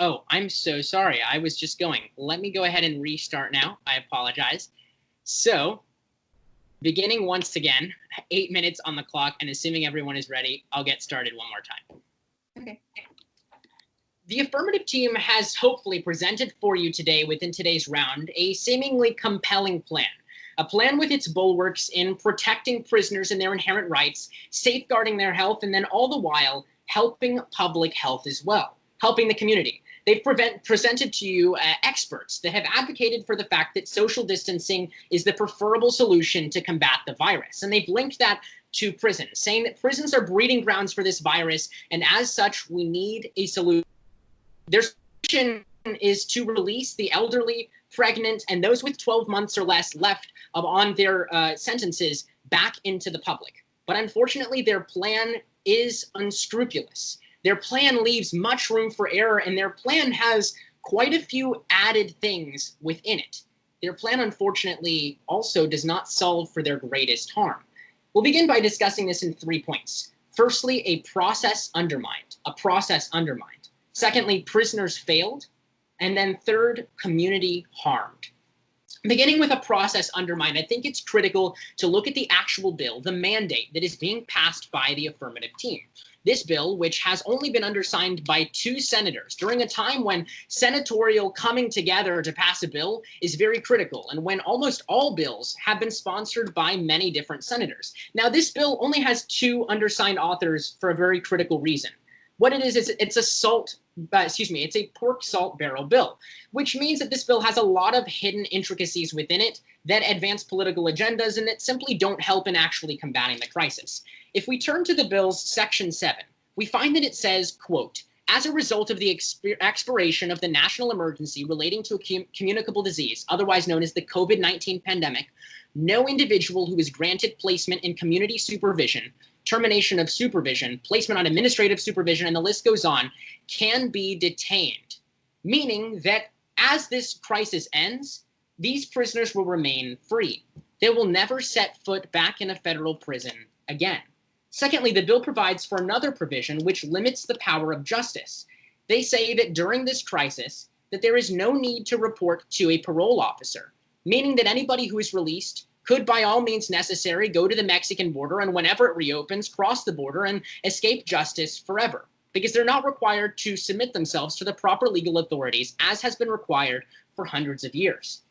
Oh, I'm so sorry. I was just going. Let me go ahead and restart now. I apologize. So, beginning once again, 8 minutes on the clock, and assuming everyone is ready, I'll get started one more time. Okay. The affirmative team has hopefully presented for you today, within today's round, a seemingly compelling plan. A plan with its bulwarks in protecting prisoners and their inherent rights, safeguarding their health, and then all the while helping public health as well, helping the community. They've presented to you experts that have advocated for the fact that social distancing is the preferable solution to combat the virus. And they've linked that to prisons, saying that prisons are breeding grounds for this virus, and as such, we need a solution. Their solution is to release the elderly, pregnant, and those with 12 months or less left on their sentences back into the public. But unfortunately, their plan is unscrupulous. Their plan leaves much room for error, and their plan has quite a few added things within it. Their plan, unfortunately, also does not solve for their greatest harm. We'll begin by discussing this in 3 points. Firstly, a process undermined. Secondly, prisoners failed. And then third, community harmed. Beginning with a process undermined, I think it's critical to look at the actual bill, the mandate that is being passed by the affirmative team. This bill, which has only been undersigned by 2 senators during a time when senatorial coming together to pass a bill is very critical, and when almost all bills have been sponsored by many different senators. Now, this bill only has 2 undersigned authors for a very critical reason. What it is it's a pork salt barrel bill, which means that this bill has a lot of hidden intricacies within it that advance political agendas and that simply don't help in actually combating the crisis. If we turn to the bill's section 7, we find that it says, quote, as a result of the expiration of the national emergency relating to a communicable disease, otherwise known as the COVID-19 pandemic, no individual who is granted placement in community supervision, termination of supervision, placement on administrative supervision, and the list goes on, can be detained. Meaning that as this crisis ends, these prisoners will remain free. They will never set foot back in a federal prison again. Secondly, the bill provides for another provision which limits the power of justice. They say that during this crisis, that there is no need to report to a parole officer, meaning that anybody who is released could by all means necessary go to the Mexican border and whenever it reopens, cross the border and escape justice forever, because they're not required to submit themselves to the proper legal authorities as has been required for hundreds of years.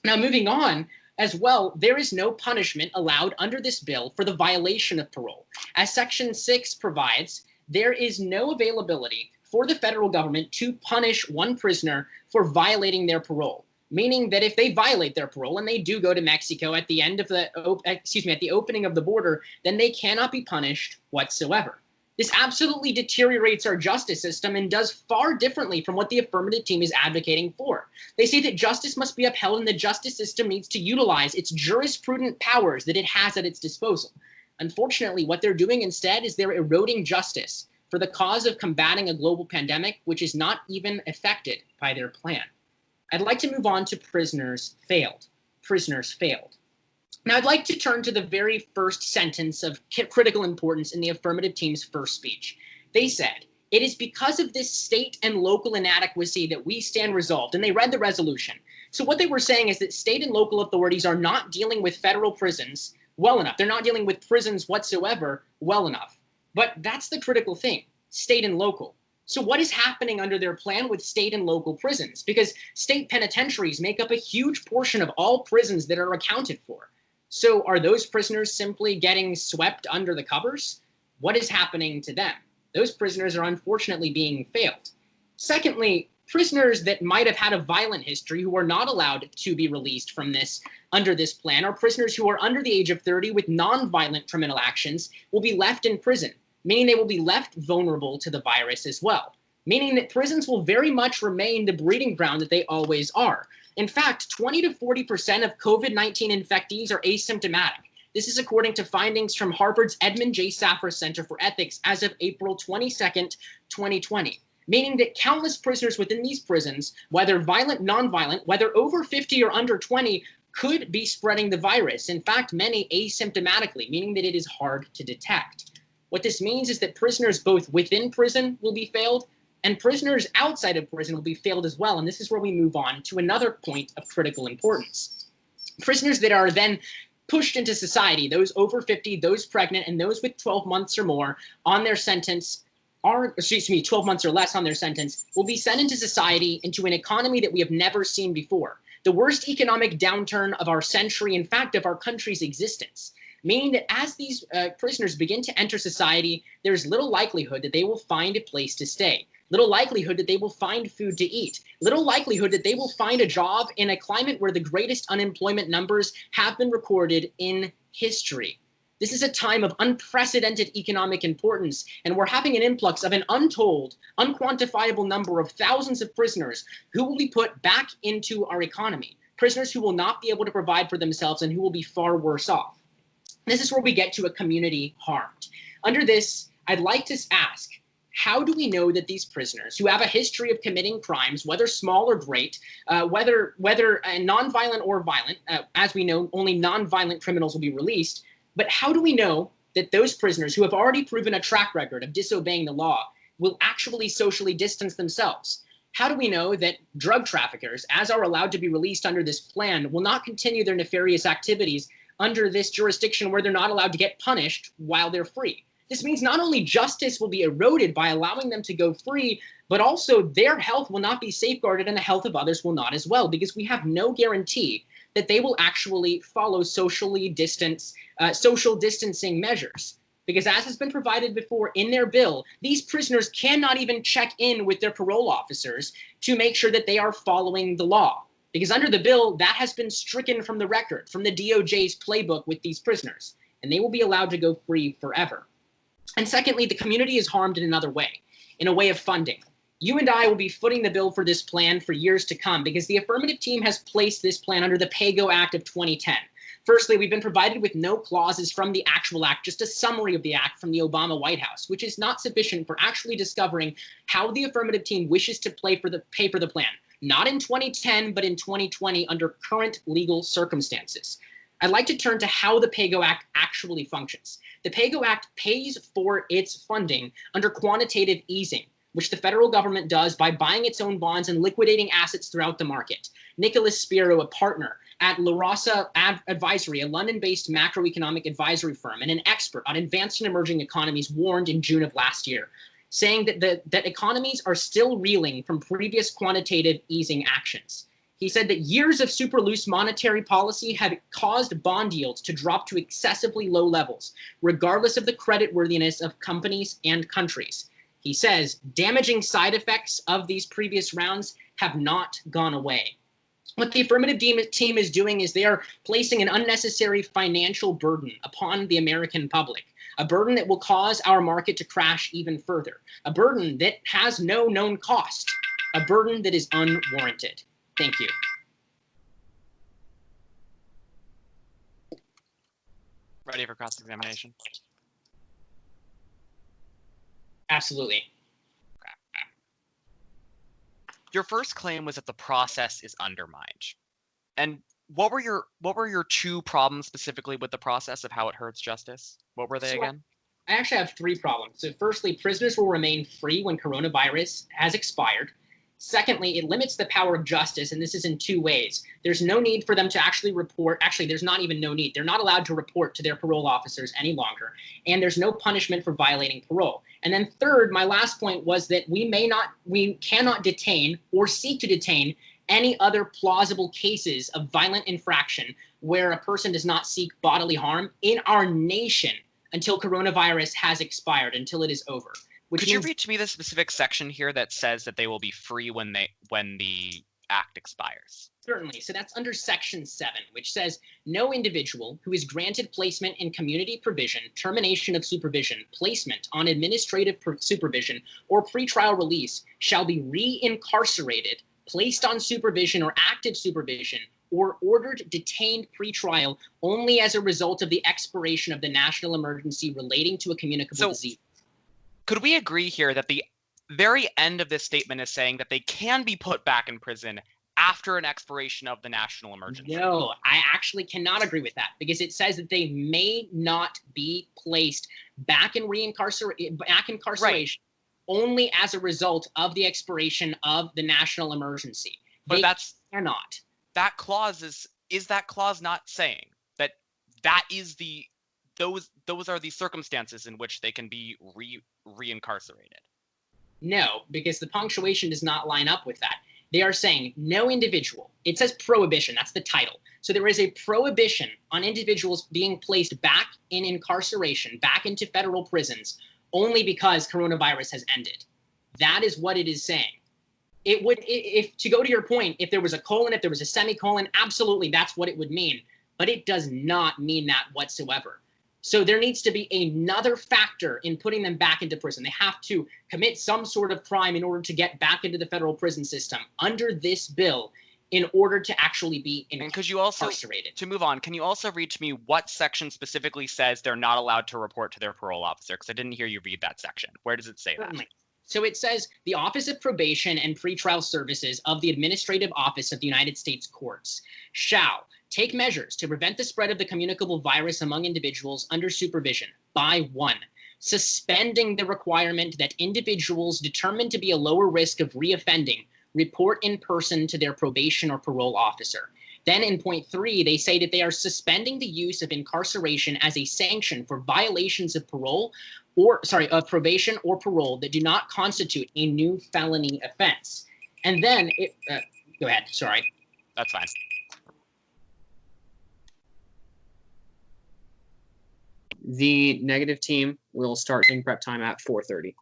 Now, moving on, as well, there is no punishment allowed under this bill for the violation of parole. As Section 6 provides, there is no availability for the federal government to punish one prisoner for violating their parole, meaning that if they violate their parole and they do go to Mexico at the end of the, at the opening of the border, then they cannot be punished whatsoever. This absolutely deteriorates our justice system and does far differently from what the affirmative team is advocating for. They say that justice must be upheld and the justice system needs to utilize its jurisprudent powers that it has at its disposal. Unfortunately, what they're doing instead is they're eroding justice for the cause of combating a global pandemic, which is not even affected by their plan. I'd like to move on to prisoners failed. Prisoners failed. Now, I'd like to turn to the very first sentence of critical importance in the affirmative team's first speech. They said, "It is because of this state and local inadequacy that we stand resolved," and they read the resolution. So what they were saying is that state and local authorities are not dealing with federal prisons well enough. They're not dealing with prisons whatsoever well enough. But that's the critical thing, state and local. So what is happening under their plan with state and local prisons? Because state penitentiaries make up a huge portion of all prisons that are accounted for. So are those prisoners simply getting swept under the covers? What is happening to them? Those prisoners are unfortunately being failed. Secondly, prisoners that might have had a violent history who are not allowed to be released from this under this plan, or prisoners who are under the age of 30 with non-violent criminal actions, will be left in prison, meaning they will be left vulnerable to the virus as well, meaning that prisons will very much remain the breeding ground that they always are. In fact, 20 to 40% of COVID-19 infectees are asymptomatic. This is according to findings from Harvard's Edmund J. Safra Center for Ethics as of April 22nd, 2020, meaning that countless prisoners within these prisons, whether violent, non-violent, whether over 50 or under 20, could be spreading the virus. In fact, many asymptomatically, meaning that it is hard to detect. What this means is that prisoners both within prison will be failed, and prisoners outside of prison will be failed as well. And this is where we move on to another point of critical importance. Prisoners that are then pushed into society, those over 50, those pregnant, and those with 12 months or more on their sentence, 12 months or less on their sentence, will be sent into society, into an economy that we have never seen before. The worst economic downturn of our century, in fact, of our country's existence. Meaning that as these prisoners begin to enter society, there's little likelihood that they will find a place to stay. Little likelihood that they will find food to eat. Little likelihood that they will find a job in a climate where the greatest unemployment numbers have been recorded in history. This is a time of unprecedented economic importance, and we're having an influx of an untold, unquantifiable number of thousands of prisoners who will be put back into our economy. Prisoners who will not be able to provide for themselves and who will be far worse off. This is where we get to a community harmed. Under this, I'd like to ask, how do we know that these prisoners who have a history of committing crimes, whether small or great, whether nonviolent or violent, as we know, only nonviolent criminals will be released, but how do we know that those prisoners who have already proven a track record of disobeying the law will actually socially distance themselves? How do we know that drug traffickers, as are allowed to be released under this plan, will not continue their nefarious activities under this jurisdiction where they're not allowed to get punished while they're free? This means not only justice will be eroded by allowing them to go free, but also their health will not be safeguarded and the health of others will not as well, because we have no guarantee that they will actually follow social distancing measures. Because as has been provided before in their bill, these prisoners cannot even check in with their parole officers to make sure that they are following the law. Because under the bill, that has been stricken from the record, from the DOJ's playbook with these prisoners, and they will be allowed to go free forever. And secondly, the community is harmed in another way, in a way of funding. You and I will be footing the bill for this plan for years to come because the affirmative team has placed this plan under the PAYGO Act of 2010. Firstly, we've been provided with no clauses from the actual act, just a summary of the act from the Obama White House, which is not sufficient for actually discovering how the affirmative team wishes to pay for the plan. Not in 2010, but in 2020 under current legal circumstances. I'd like to turn to how the PAYGO Act actually functions. The PAYGO Act pays for its funding under quantitative easing, which the federal government does by buying its own bonds and liquidating assets throughout the market. Nicholas Spiro, a partner at La Rosa Advisory, a London-based macroeconomic advisory firm and an expert on advanced and emerging economies, warned in June of last year, saying that economies are still reeling from previous quantitative easing actions. He said that years of super loose monetary policy had caused bond yields to drop to excessively low levels, regardless of the creditworthiness of companies and countries. He says damaging side effects of these previous rounds have not gone away. What the affirmative team is doing is they are placing an unnecessary financial burden upon the American public, a burden that will cause our market to crash even further, a burden that has no known cost, a burden that is unwarranted. Thank you. Ready for cross-examination? Absolutely. Your first claim was that the process is undermined. And what were your two problems specifically with the process of how it hurts justice? What were they again? I actually have three problems. So firstly, prisoners will remain free when coronavirus has expired. Secondly, it limits the power of justice, and this is in two ways. There's no need for them to actually report. Actually, there's not even no need. They're not allowed to report to their parole officers any longer, and there's no punishment for violating parole. And then third, my last point was that we cannot detain or seek to detain any other plausible cases of violent infraction where a person does not seek bodily harm in our nation until coronavirus has expired, until it is over. Could you read to me the specific section here that says that they will be free when the act expires? Certainly. So that's under Section 7, which says no individual who is granted placement in community provision, termination of supervision, placement on administrative supervision, or pretrial release shall be re-incarcerated, placed on supervision or active supervision, or ordered detained pretrial only as a result of the expiration of the national emergency relating to a communicable disease. Could we agree here that the very end of this statement is saying that they can be put back in prison after an expiration of the national emergency? No, I actually cannot agree with that, because it says that they may not be placed back in incarceration only as a result of the expiration of the national emergency. But that's cannot. That clause is that clause not saying that is those are the circumstances in which they can be re-incarcerated? No, because the punctuation does not line up with that. They are saying no individual. It says prohibition. That's the title. So there is a prohibition on individuals being placed back in incarceration, back into federal prisons, only because coronavirus has ended. That is what it is saying. It would, if to go to your point, if there was a colon, if there was a semicolon, absolutely, that's what it would mean. But it does not mean that whatsoever. So there needs to be another factor in putting them back into prison. They have to commit some sort of crime in order to get back into the federal prison system under this bill in order to actually be incarcerated. And could you also, to move on, can you also read to me what section specifically says they're not allowed to report to their parole officer? Because I didn't hear you read that section. Where does it say that? So it says the Office of Probation and Pretrial Services of the Administrative Office of the United States Courts shall take measures to prevent the spread of the communicable virus among individuals under supervision by 1, suspending the requirement that individuals determined to be a lower risk of reoffending report in person to their probation or parole officer. Then in point 3, they say that they are suspending the use of incarceration as a sanction for violations of of probation or parole that do not constitute a new felony offense. And then, go ahead, sorry. That's fine. The negative team will start in prep time at 4:30.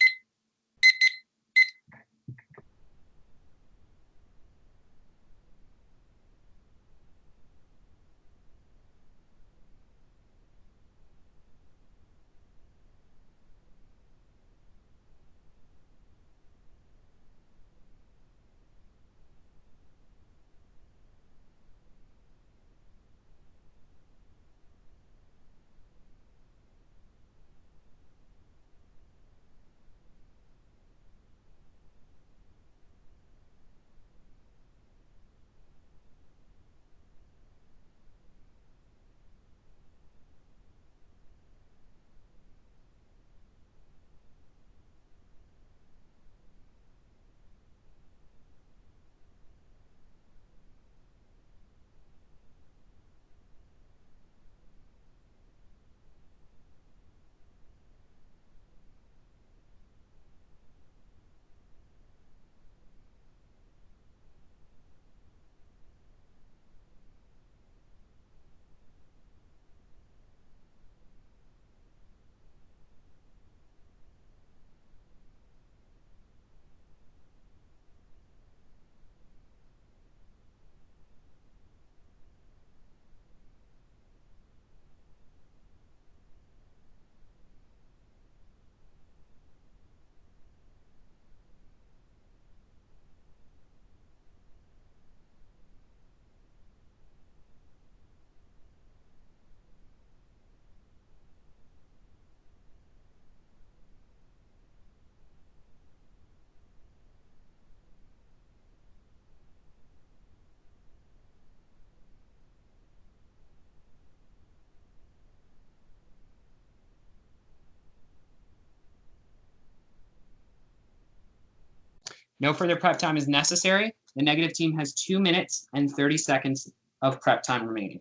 No further prep time is necessary. The negative team has 2 minutes and 30 seconds of prep time remaining.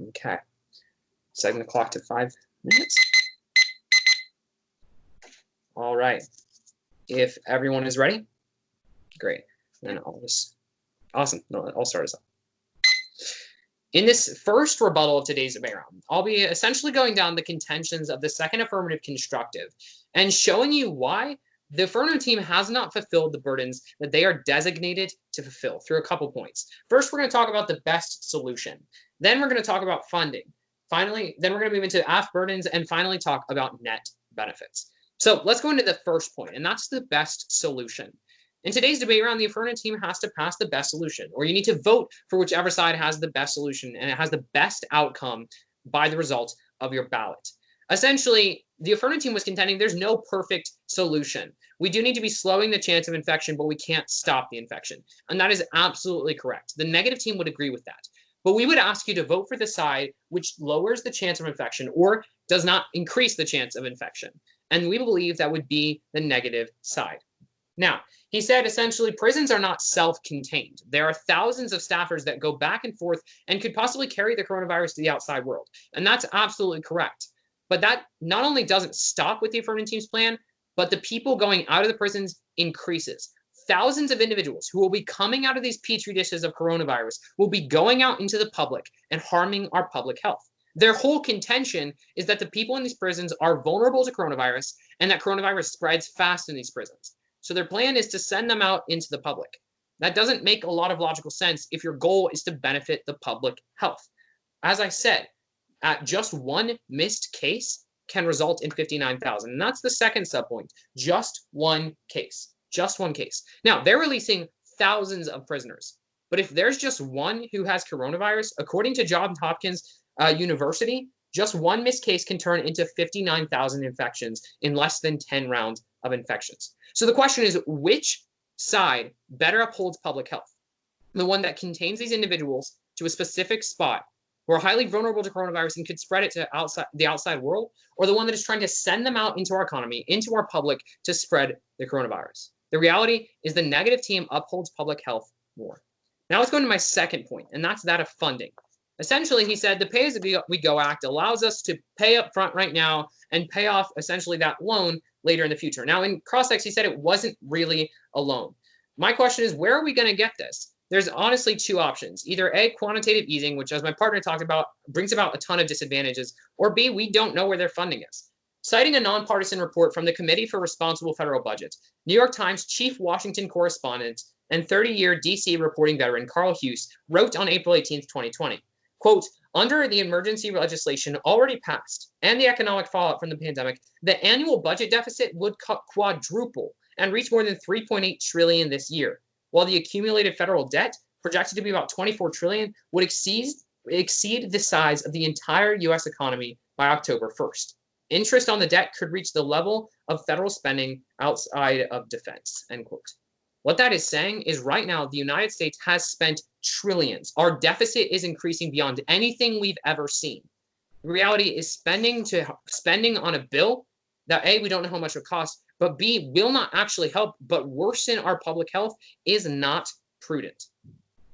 Okay. Setting the clock to 5 minutes. All right. If everyone is ready, great. Then I'll just, awesome. No, I'll start us off. In this first rebuttal of today's debate round, I'll be essentially going down the contentions of the second affirmative constructive and showing you why the affirmative team has not fulfilled the burdens that they are designated to fulfill through a couple points. First, we're going to talk about the best solution. Then we're going to talk about funding. Finally, then we're going to move into AFF burdens and finally talk about net benefits. So let's go into the first point, and that's the best solution. In today's debate round, the affirmative team has to pass the best solution, or you need to vote for whichever side has the best solution and it has the best outcome by the result of your ballot. Essentially, the affirmative team was contending there's no perfect solution. We do need to be slowing the chance of infection, but we can't stop the infection. And that is absolutely correct. The negative team would agree with that. But we would ask you to vote for the side which lowers the chance of infection or does not increase the chance of infection. And we believe that would be the negative side. Now, he said essentially prisons are not self-contained. There are thousands of staffers that go back and forth and could possibly carry the coronavirus to the outside world. And that's absolutely correct. But that not only doesn't stop with the affirmative team's plan, but the people going out of the prisons increases. Thousands of individuals who will be coming out of these petri dishes of coronavirus will be going out into the public and harming our public health. Their whole contention is that the people in these prisons are vulnerable to coronavirus and that coronavirus spreads fast in these prisons. So their plan is to send them out into the public. That doesn't make a lot of logical sense if your goal is to benefit the public health. As I said, at just one missed case can result in 59,000. And that's the second subpoint. Just one case. Just one case. Now, they're releasing thousands of prisoners. But if there's just one who has coronavirus, according to Johns Hopkins University, just one missed case can turn into 59,000 infections in less than 10 rounds of infections. So the question is, which side better upholds public health? The one that contains these individuals to a specific spot who are highly vulnerable to coronavirus and could spread it to the outside world, or the one that is trying to send them out into our economy, into our public to spread the coronavirus? The reality is the negative team upholds public health more. Now let's go into my second point, and that's that of funding. Essentially, he said the Pay As We Go Act allows us to pay up front right now and pay off essentially that loan later in the future. Now, in cross-text, he said it wasn't really a loan. My question is, where are we going to get this? There's honestly two options. Either A, quantitative easing, which as my partner talked about, brings about a ton of disadvantages, or B, we don't know where their funding is. Citing a nonpartisan report from the Committee for Responsible Federal Budget, New York Times chief Washington correspondent and 30-year DC reporting veteran Carl Hughes wrote on April 18, 2020, quote, under the emergency legislation already passed and the economic fallout from the pandemic, the annual budget deficit would quadruple and reach more than 3.8 trillion this year, while the accumulated federal debt, projected to be about 24 trillion, would exceed the size of the entire US economy by October 1st. Interest on the debt could reach the level of federal spending outside of defense, end quote. What that is saying is right now, the United States has spent trillions. Our deficit is increasing beyond anything we've ever seen. The reality is spending on a bill that A, we don't know how much it costs, but B, will not actually help, but worsen our public health is not prudent.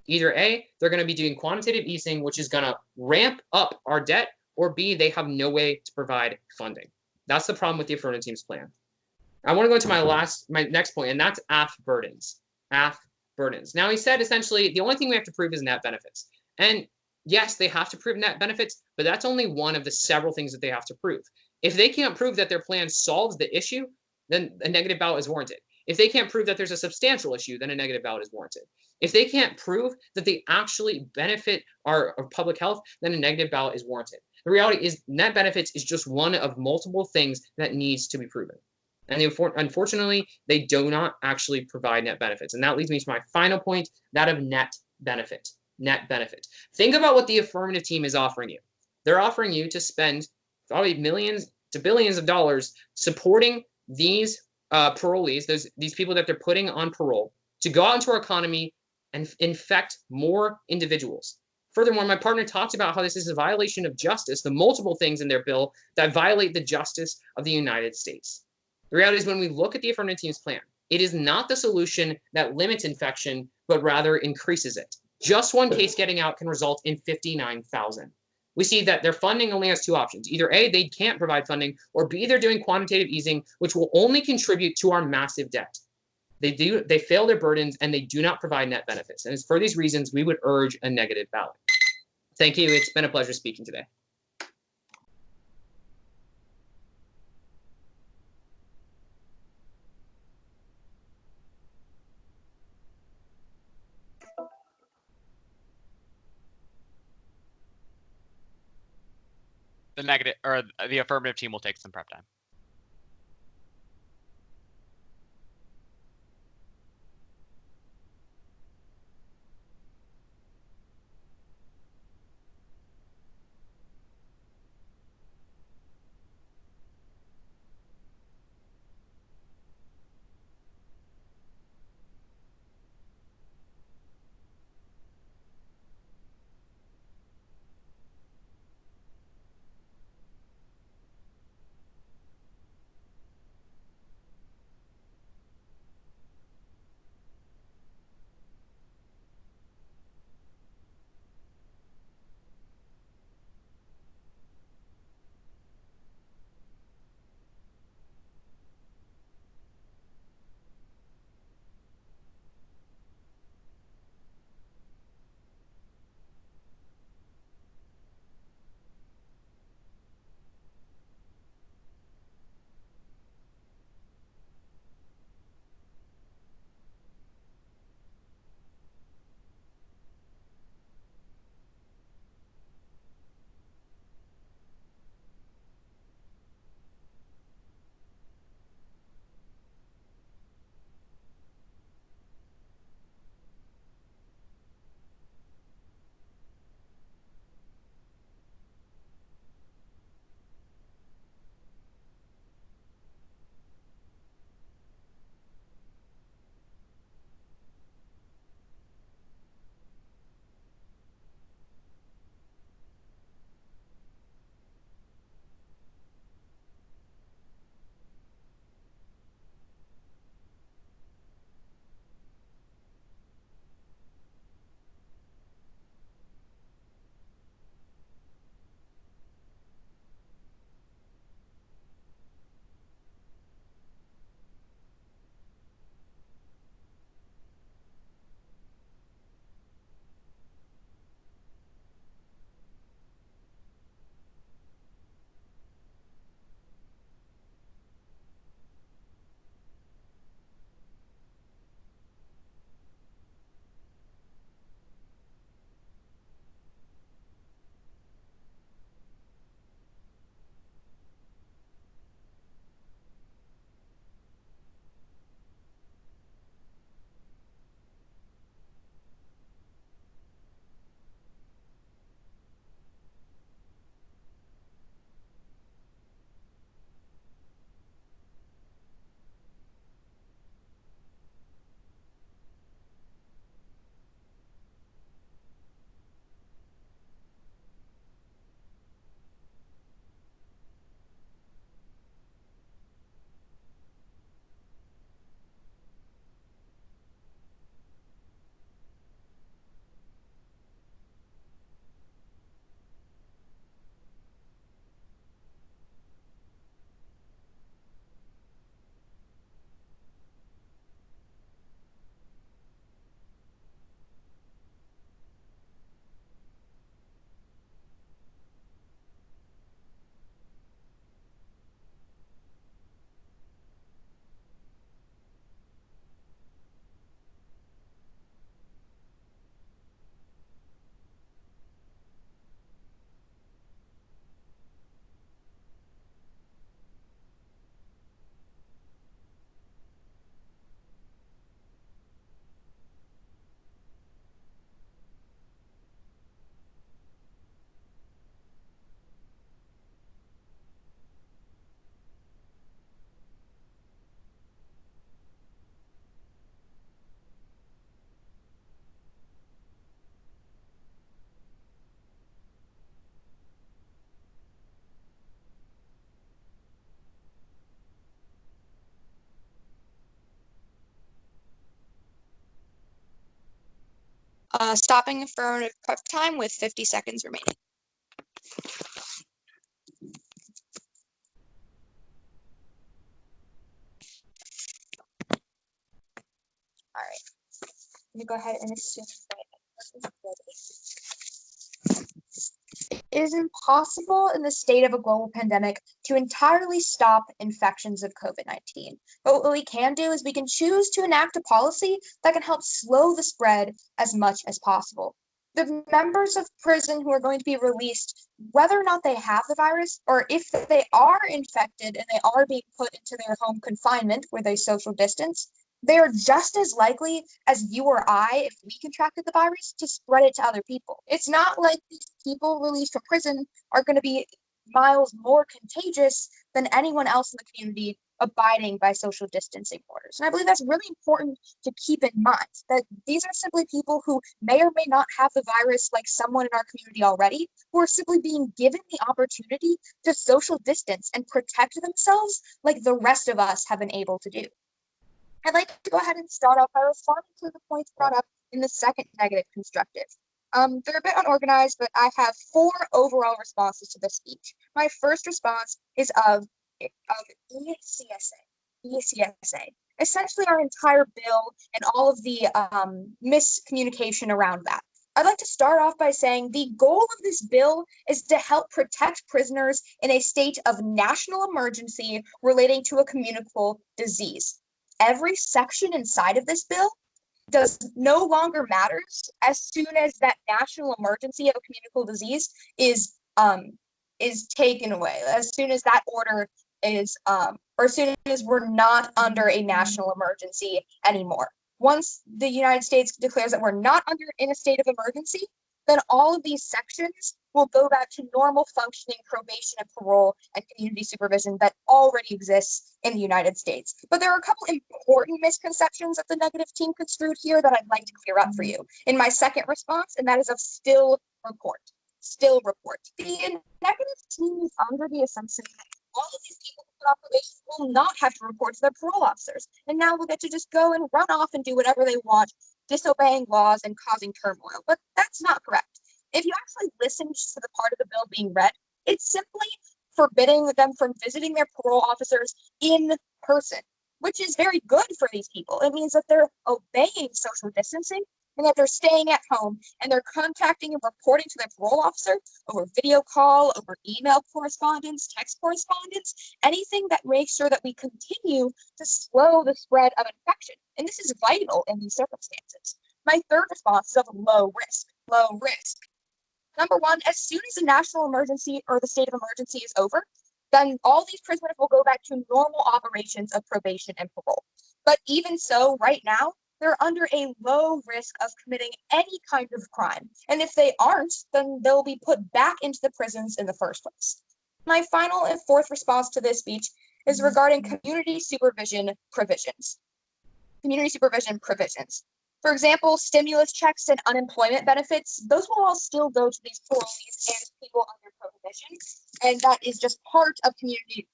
Either A, they're going to be doing quantitative easing, which is going to ramp up our debt, or B, they have no way to provide funding. That's the problem with the affirmative team's plan. I want to go into my next point, and that's AFF burdens. AFF burdens. Now, he said essentially the only thing we have to prove is net benefits. And yes, they have to prove net benefits, but that's only one of the several things that they have to prove. If they can't prove that their plan solves the issue, then a negative ballot is warranted. If they can't prove that there's a substantial issue, then a negative ballot is warranted. If they can't prove that they actually benefit our public health, then a negative ballot is warranted. The reality is net benefits is just one of multiple things that needs to be proven. And unfortunately, they do not actually provide net benefits. And that leads me to my final point, that of net benefit. Net benefit. Think about what the affirmative team is offering you. They're offering you to spend probably millions to billions of dollars supporting these parolees, these people that they're putting on parole, to go out into our economy and infect more individuals. Furthermore, my partner talked about how this is a violation of justice, the multiple things in their bill that violate the justice of the United States. The reality is when we look at the affirmative team's plan, it is not the solution that limits infection, but rather increases it. Just one case getting out can result in 59,000. We see that their funding only has two options. Either A, they can't provide funding, or B, they're doing quantitative easing, which will only contribute to our massive debt. They fail their burdens and they do not provide net benefits. And it's for these reasons we would urge a negative ballot. Thank you. It's been a pleasure speaking today. The affirmative team will take some prep time. Stopping affirmative prep time with 50 seconds remaining. All right. I'm going to go ahead and assume that it is impossible in the state of a global pandemic to entirely stop infections of COVID-19. But what we can do is we can choose to enact a policy that can help slow the spread as much as possible. The members of prison who are going to be released, whether or not they have the virus, or if they are infected and they are being put into their home confinement where they social distance, they are just as likely as you or I, if we contracted the virus, to spread it to other people. It's not like these people released from prison are going to be miles more contagious than anyone else in the community abiding by social distancing orders. And I believe that's really important to keep in mind, that these are simply people who may or may not have the virus like someone in our community already, who are simply being given the opportunity to social distance and protect themselves like the rest of us have been able to do. I'd like to go ahead and start off by responding to the points brought up in the second negative constructive. They're a bit unorganized, but I have 4 overall responses to this speech. My first response is of ECSA. Essentially our entire bill and all of the miscommunication around that. I'd like to start off by saying the goal of this bill is to help protect prisoners in a state of national emergency relating to a communicable disease. Every section inside of this bill does no longer matters as soon as that national emergency of a communicable disease is taken away. As soon as that order is or as soon as we're not under a national emergency anymore. Once the United States declares that we're not in a state of emergency, then all of these sections will go back to normal functioning probation and parole and community supervision that already exists in the United States. But there are a couple important misconceptions that the negative team construed here that I'd like to clear up for you in my second response, and that is of still report. The negative team is under the assumption that all of these people who put on probation will not have to report to their parole officers, and now we'll get to just go and run off and do whatever they want, disobeying laws and causing turmoil. But that's not correct. If you actually listen to the part of the bill being read, it's simply forbidding them from visiting their parole officers in person, which is very good for these people. It means that they're obeying social distancing and that they're staying at home and they're contacting and reporting to their parole officer over video call, over email correspondence, text correspondence, anything that makes sure that we continue to slow the spread of infection. And this is vital in these circumstances. My third response is of low risk. Number one, as soon as the national emergency or the state of emergency is over, then all these prisoners will go back to normal operations of probation and parole. But even so, right now, they're under a low risk of committing any kind of crime. And if they aren't, then they'll be put back into the prisons in the first place. My final and fourth response to this speech is regarding community supervision provisions. For example, stimulus checks and unemployment benefits, those will all still go to these parolees and people under prohibition, and that is just part of community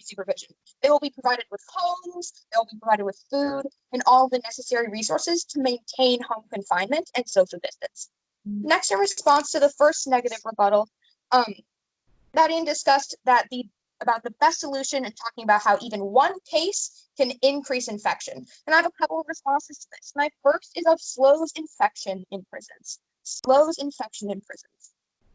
supervision. They will be provided with homes, they will be provided with food, and all the necessary resources to maintain home confinement and social distance. Next, in response to the first negative rebuttal, Thaddean discussed about the best solution and talking about how even one case can increase infection. And I have a couple of responses to this. My first is of slows infection in prisons.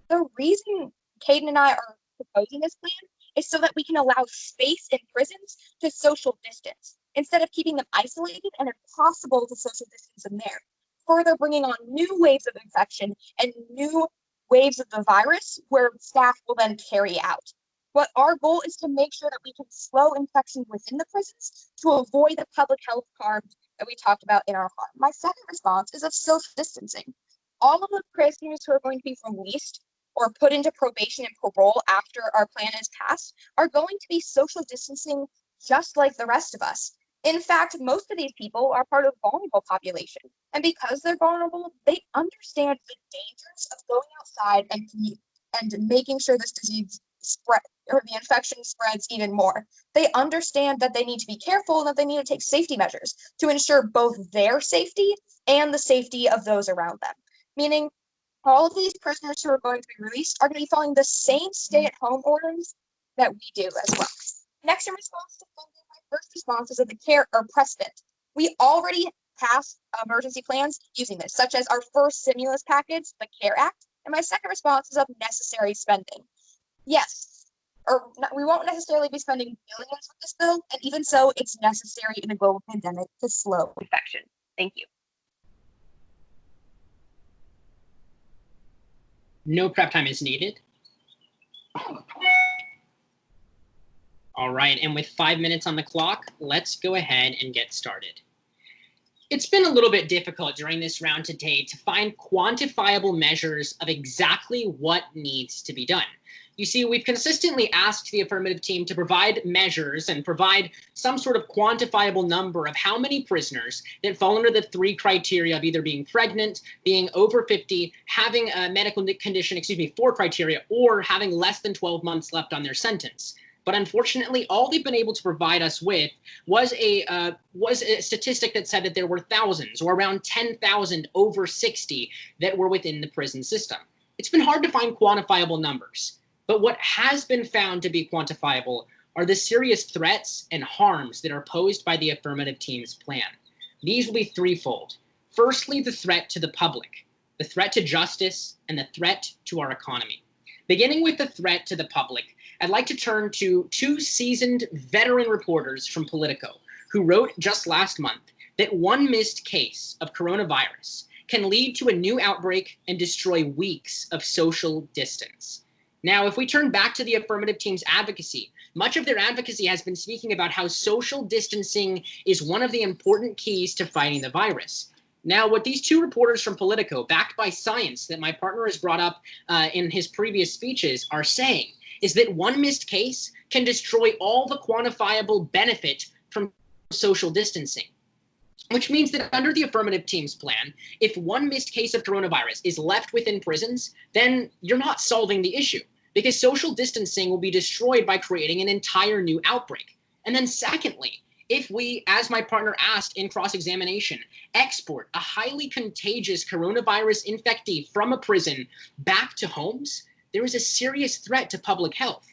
The reason Caden and I are proposing this plan is so that we can allow space in prisons to social distance, instead of keeping them isolated and impossible to social distance in there, further bringing on new waves of infection and new waves of the virus where staff will then carry out. But our goal is to make sure that we can slow infection within the prisons to avoid the public health harms that we talked about in our harm. My second response is of social distancing. All of the prisoners who are going to be released or put into probation and parole after our plan is passed are going to be social distancing just like the rest of us. In fact, most of these people are part of the vulnerable population. And because they're vulnerable, they understand the dangers of going outside and making sure this disease spread or the infection spreads even more. They understand that they need to be careful and that they need to take safety measures to ensure both their safety and the safety of those around them. meaning all of these prisoners who are going to be released are going to be following the same stay-at-home orders that we do as well. Next, in response to funding, my first response is of the care or precedent. We already passed emergency plans using this, such as our first stimulus package, the CARE Act, and my second response is of necessary spending. Yes, we won't necessarily be spending billions with this bill, and even so, it's necessary in a global pandemic to slow infection. Thank you. No prep time is needed. All right, and with 5 minutes on the clock, let's go ahead and get started. It's been a little bit difficult during this round today to find quantifiable measures of exactly what needs to be done. You see, we've consistently asked the affirmative team to provide measures and provide some sort of quantifiable number of how many prisoners that fall under the 3 criteria of either being pregnant, being over 50, having a medical condition, 4 criteria, or having less than 12 months left on their sentence. But unfortunately, all they've been able to provide us with was a statistic that said that there were thousands, or around 10,000 over 60, that were within the prison system. It's been hard to find quantifiable numbers. But what has been found to be quantifiable are the serious threats and harms that are posed by the affirmative team's plan. These will be threefold. Firstly, the threat to the public, the threat to justice, and the threat to our economy. Beginning with the threat to the public, I'd like to turn to 2 seasoned veteran reporters from Politico who wrote just last month that one missed case of coronavirus can lead to a new outbreak and destroy weeks of social distance. Now, if we turn back to the affirmative team's advocacy, much of their advocacy has been speaking about how social distancing is one of the important keys to fighting the virus. Now, what these 2 reporters from Politico, backed by science that my partner has brought up in his previous speeches, are saying is that one missed case can destroy all the quantifiable benefit from social distancing. Which means that under the affirmative team's plan, if one missed case of coronavirus is left within prisons, then you're not solving the issue, because social distancing will be destroyed by creating an entire new outbreak. And then secondly, if we, as my partner asked in cross-examination, export a highly contagious coronavirus infectee from a prison back to homes, there is a serious threat to public health,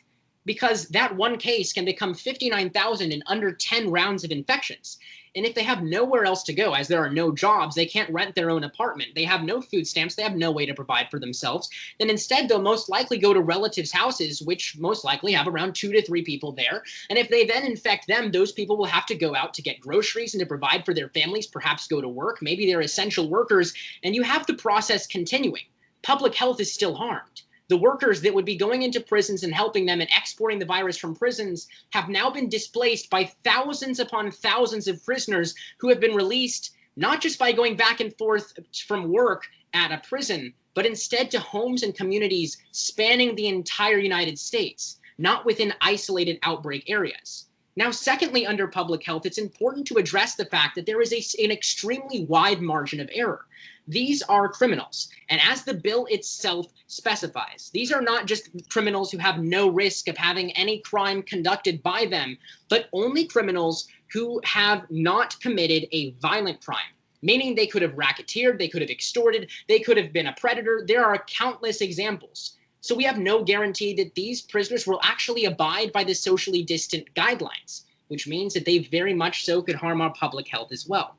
because that one case can become 59,000 in under 10 rounds of infections. And if they have nowhere else to go, as there are no jobs, they can't rent their own apartment, they have no food stamps, they have no way to provide for themselves, then instead they'll most likely go to relatives' houses, which most likely have around 2 to 3 people there. And if they then infect them, those people will have to go out to get groceries and to provide for their families, perhaps go to work, maybe they're essential workers, and you have the process continuing. Public health is still harmed. The workers that would be going into prisons and helping them and exporting the virus from prisons have now been displaced by thousands upon thousands of prisoners who have been released, not just by going back and forth from work at a prison, but instead to homes and communities spanning the entire United States, not within isolated outbreak areas. Now, secondly, under public health, it's important to address the fact that there is an extremely wide margin of error. These are criminals, and as the bill itself specifies, these are not just criminals who have no risk of having any crime conducted by them, but only criminals who have not committed a violent crime, meaning they could have racketeered, they could have extorted, they could have been a predator. There are countless examples. So we have no guarantee that these prisoners will actually abide by the socially distant guidelines, which means that they very much so could harm our public health as well.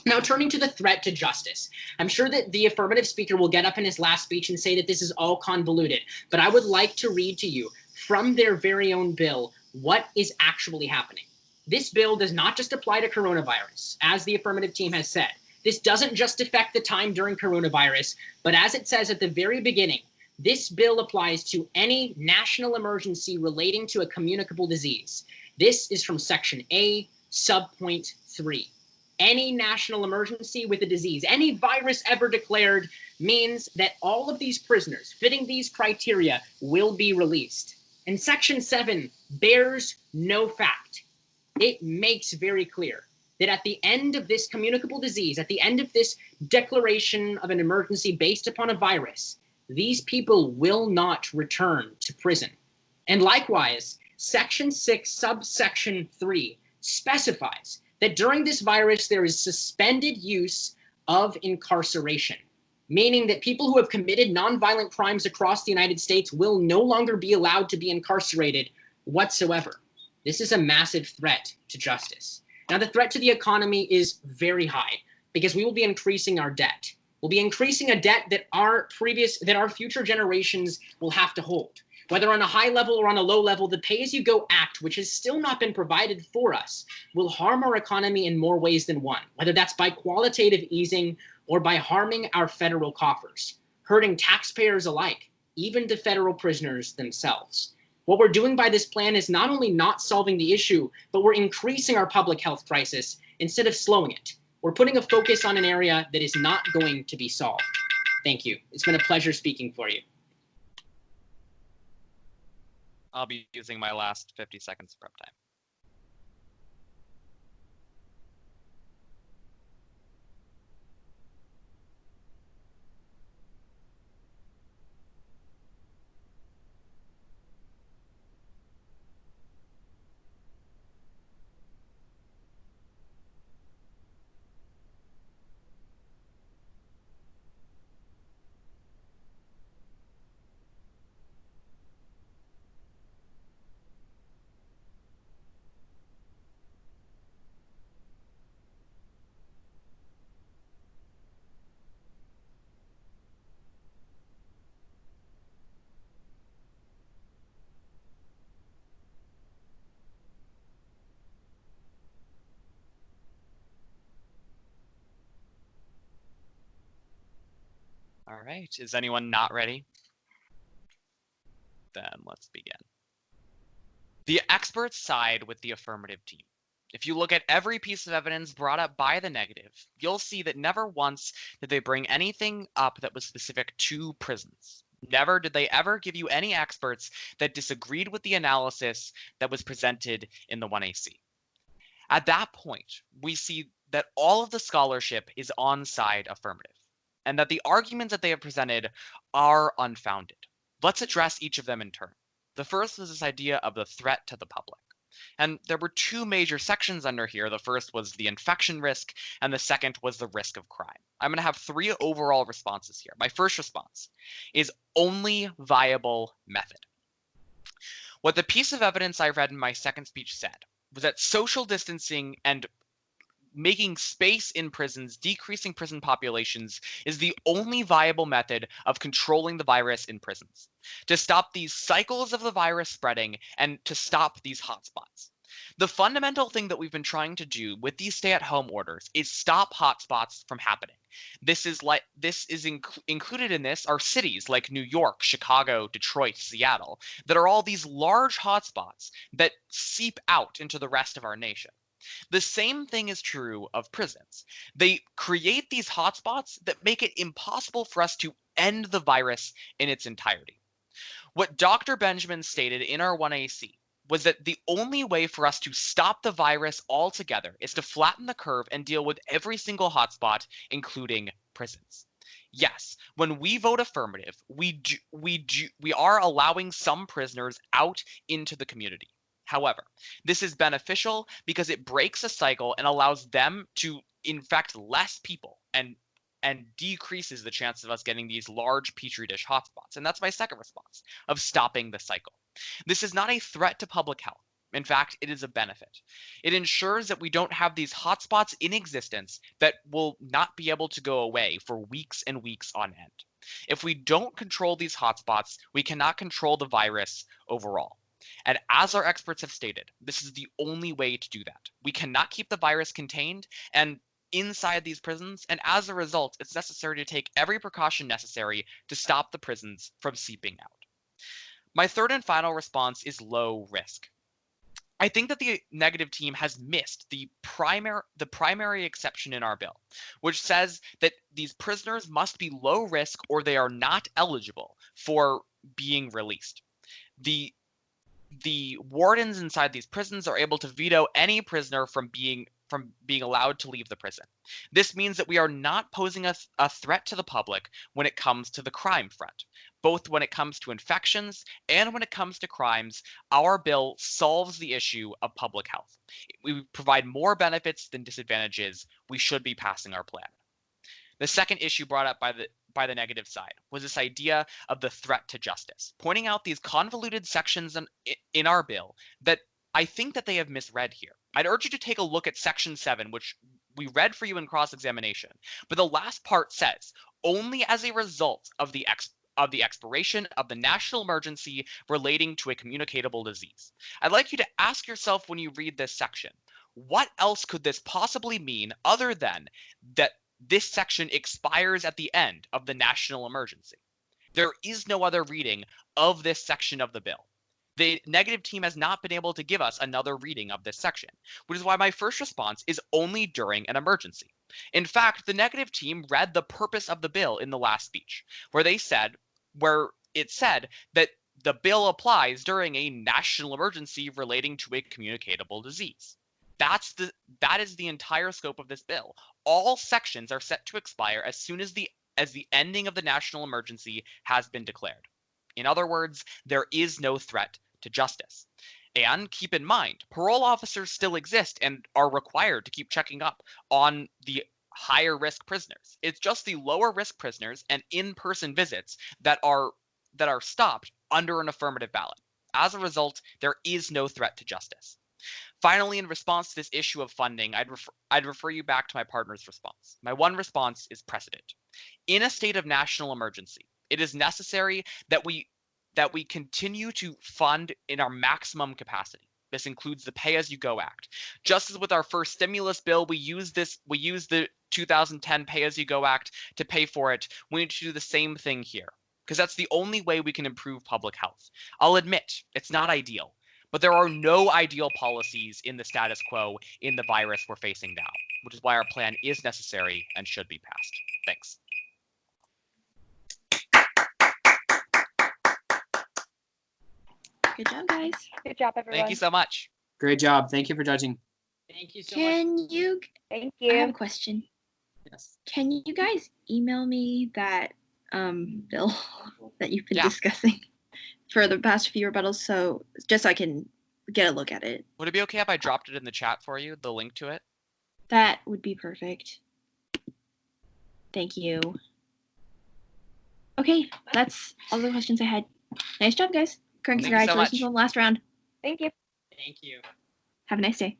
Now, turning to the threat to justice, I'm sure that the affirmative speaker will get up in his last speech and say that this is all convoluted, but I would like to read to you from their very own bill what is actually happening. This bill does not just apply to coronavirus, as the affirmative team has said. This doesn't just affect the time during coronavirus, but as it says at the very beginning, this bill applies to any national emergency relating to a communicable disease. This is from Section A, subpoint 3. Any national emergency with a disease, any virus ever declared, means that all of these prisoners fitting these criteria will be released. And Section 7 bears no fact. It makes very clear that at the end of this communicable disease, at the end of this declaration of an emergency based upon a virus, these people will not return to prison. And likewise, Section 6, subsection 3 specifies that during this virus, there is suspended use of incarceration. meaning that people who have committed nonviolent crimes across the United States will no longer be allowed to be incarcerated whatsoever. This is a massive threat to justice. Now, the threat to the economy is very high because we will be increasing our debt. We'll be increasing a debt that our future generations will have to hold. Whether on a high level or on a low level, the Pay-As-You-Go Act, which has still not been provided for us, will harm our economy in more ways than one, whether that's by qualitative easing or by harming our federal coffers, hurting taxpayers alike, even to federal prisoners themselves. What we're doing by this plan is not only not solving the issue, but we're increasing our public health crisis instead of slowing it. We're putting a focus on an area that is not going to be solved. Thank you. It's been a pleasure speaking for you. I'll be using my last 50 seconds of prep time. All right, is anyone not ready? Then let's begin. The experts side with the affirmative team. If you look at every piece of evidence brought up by the negative, you'll see that never once did they bring anything up that was specific to prisons. Never did they ever give you any experts that disagreed with the analysis that was presented in the 1AC. At that point, we see that all of the scholarship is on side affirmative, and that the arguments that they have presented are unfounded. Let's address each of them in turn. The first was this idea of the threat to the public. And there were two major sections under here. The first was the infection risk, and the second was the risk of crime. I'm going to have three overall responses here. My first response is only viable method. What the piece of evidence I read in my second speech said was that social distancing and making space in prisons, decreasing prison populations, is the only viable method of controlling the virus in prisons, to stop these cycles of the virus spreading and to stop these hotspots. The fundamental thing that we've been trying to do with these stay-at-home orders is stop hotspots from happening. Included in this are cities like New York, Chicago, Detroit, Seattle, that are all these large hotspots that seep out into the rest of our nation. The same thing is true of prisons. They create these hotspots that make it impossible for us to end the virus in its entirety. What Dr. Benjamin stated in our 1AC was that the only way for us to stop the virus altogether is to flatten the curve and deal with every single hotspot, including prisons. Yes, when we vote affirmative, we are allowing some prisoners out into the community. However, this is beneficial because it breaks a cycle and allows them to infect less people and decreases the chance of us getting these large petri dish hotspots. And that's my second response of stopping the cycle. This is not a threat to public health. In fact, it is a benefit. It ensures that we don't have these hotspots in existence that will not be able to go away for weeks and weeks on end. If we don't control these hotspots, we cannot control the virus overall. And as our experts have stated, this is the only way to do that. We cannot keep the virus contained and inside these prisons, and as a result, it's necessary to take every precaution necessary to stop the prisons from seeping out. My third and final response is low risk. I think that the negative team has missed the primary exception in our bill, which says that these prisoners must be low risk or they are not eligible for being released. The wardens inside these prisons are able to veto any prisoner from being allowed to leave the prison. This means that we are not posing a threat to the public when it comes to the crime front. Both when it comes to infections and when it comes to crimes, our bill solves the issue of public health. We provide more benefits than disadvantages. We should be passing our plan. The second issue brought up by the negative side was this idea of the threat to justice, pointing out these convoluted sections in our bill that I think that they have misread here. I'd urge you to take a look at section 7, which we read for you in cross-examination, but the last part says, only as a result of the expiration of the national emergency relating to a communicable disease. I'd like you to ask yourself when you read this section, what else could this possibly mean other than that this section expires at the end of the national emergency? There is no other reading of this section of the bill. The negative team has not been able to give us another reading of this section, which is why my first response is only during an emergency. In fact, the negative team read the purpose of the bill in the last speech, where it said that the bill applies during a national emergency relating to a communicable disease. That is the entire scope of this bill. All sections are set to expire as soon as the ending of the national emergency has been declared. In other words, there is no threat to justice. And keep in mind, parole officers still exist and are required to keep checking up on the higher risk prisoners. It's just the lower risk prisoners and in-person visits that are stopped under an affirmative ballot. As a result, there is no threat to justice. Finally, in response to this issue of funding, I'd refer you back to my partner's response. My one response is precedent. In a state of national emergency, it is necessary that we continue to fund in our maximum capacity. This includes the Pay-As-You-Go Act. Just as with our first stimulus bill, we use the 2010 Pay-As-You-Go Act to pay for it. We need to do the same thing here, because that's the only way we can improve public health. I'll admit, it's not ideal, but there are no ideal policies in the status quo in the virus we're facing now, which is why our plan is necessary and should be passed. Thanks. Good job, guys. Good job, everyone. Thank you so much. Great job. Thank you for judging. Thank you so much. Can you? Thank I have you. a question. Yes. Can you guys email me that bill that you've been Yeah. discussing for the past few rebuttals, so just so I can get a look at it? Would it be okay if I dropped it in the chat for you, the link to it? That would be perfect. Thank you. Okay, that's all the questions I had. Nice job, guys. Thank you so Congratulations much. on the last round. Thank you. Thank you. Have a nice day.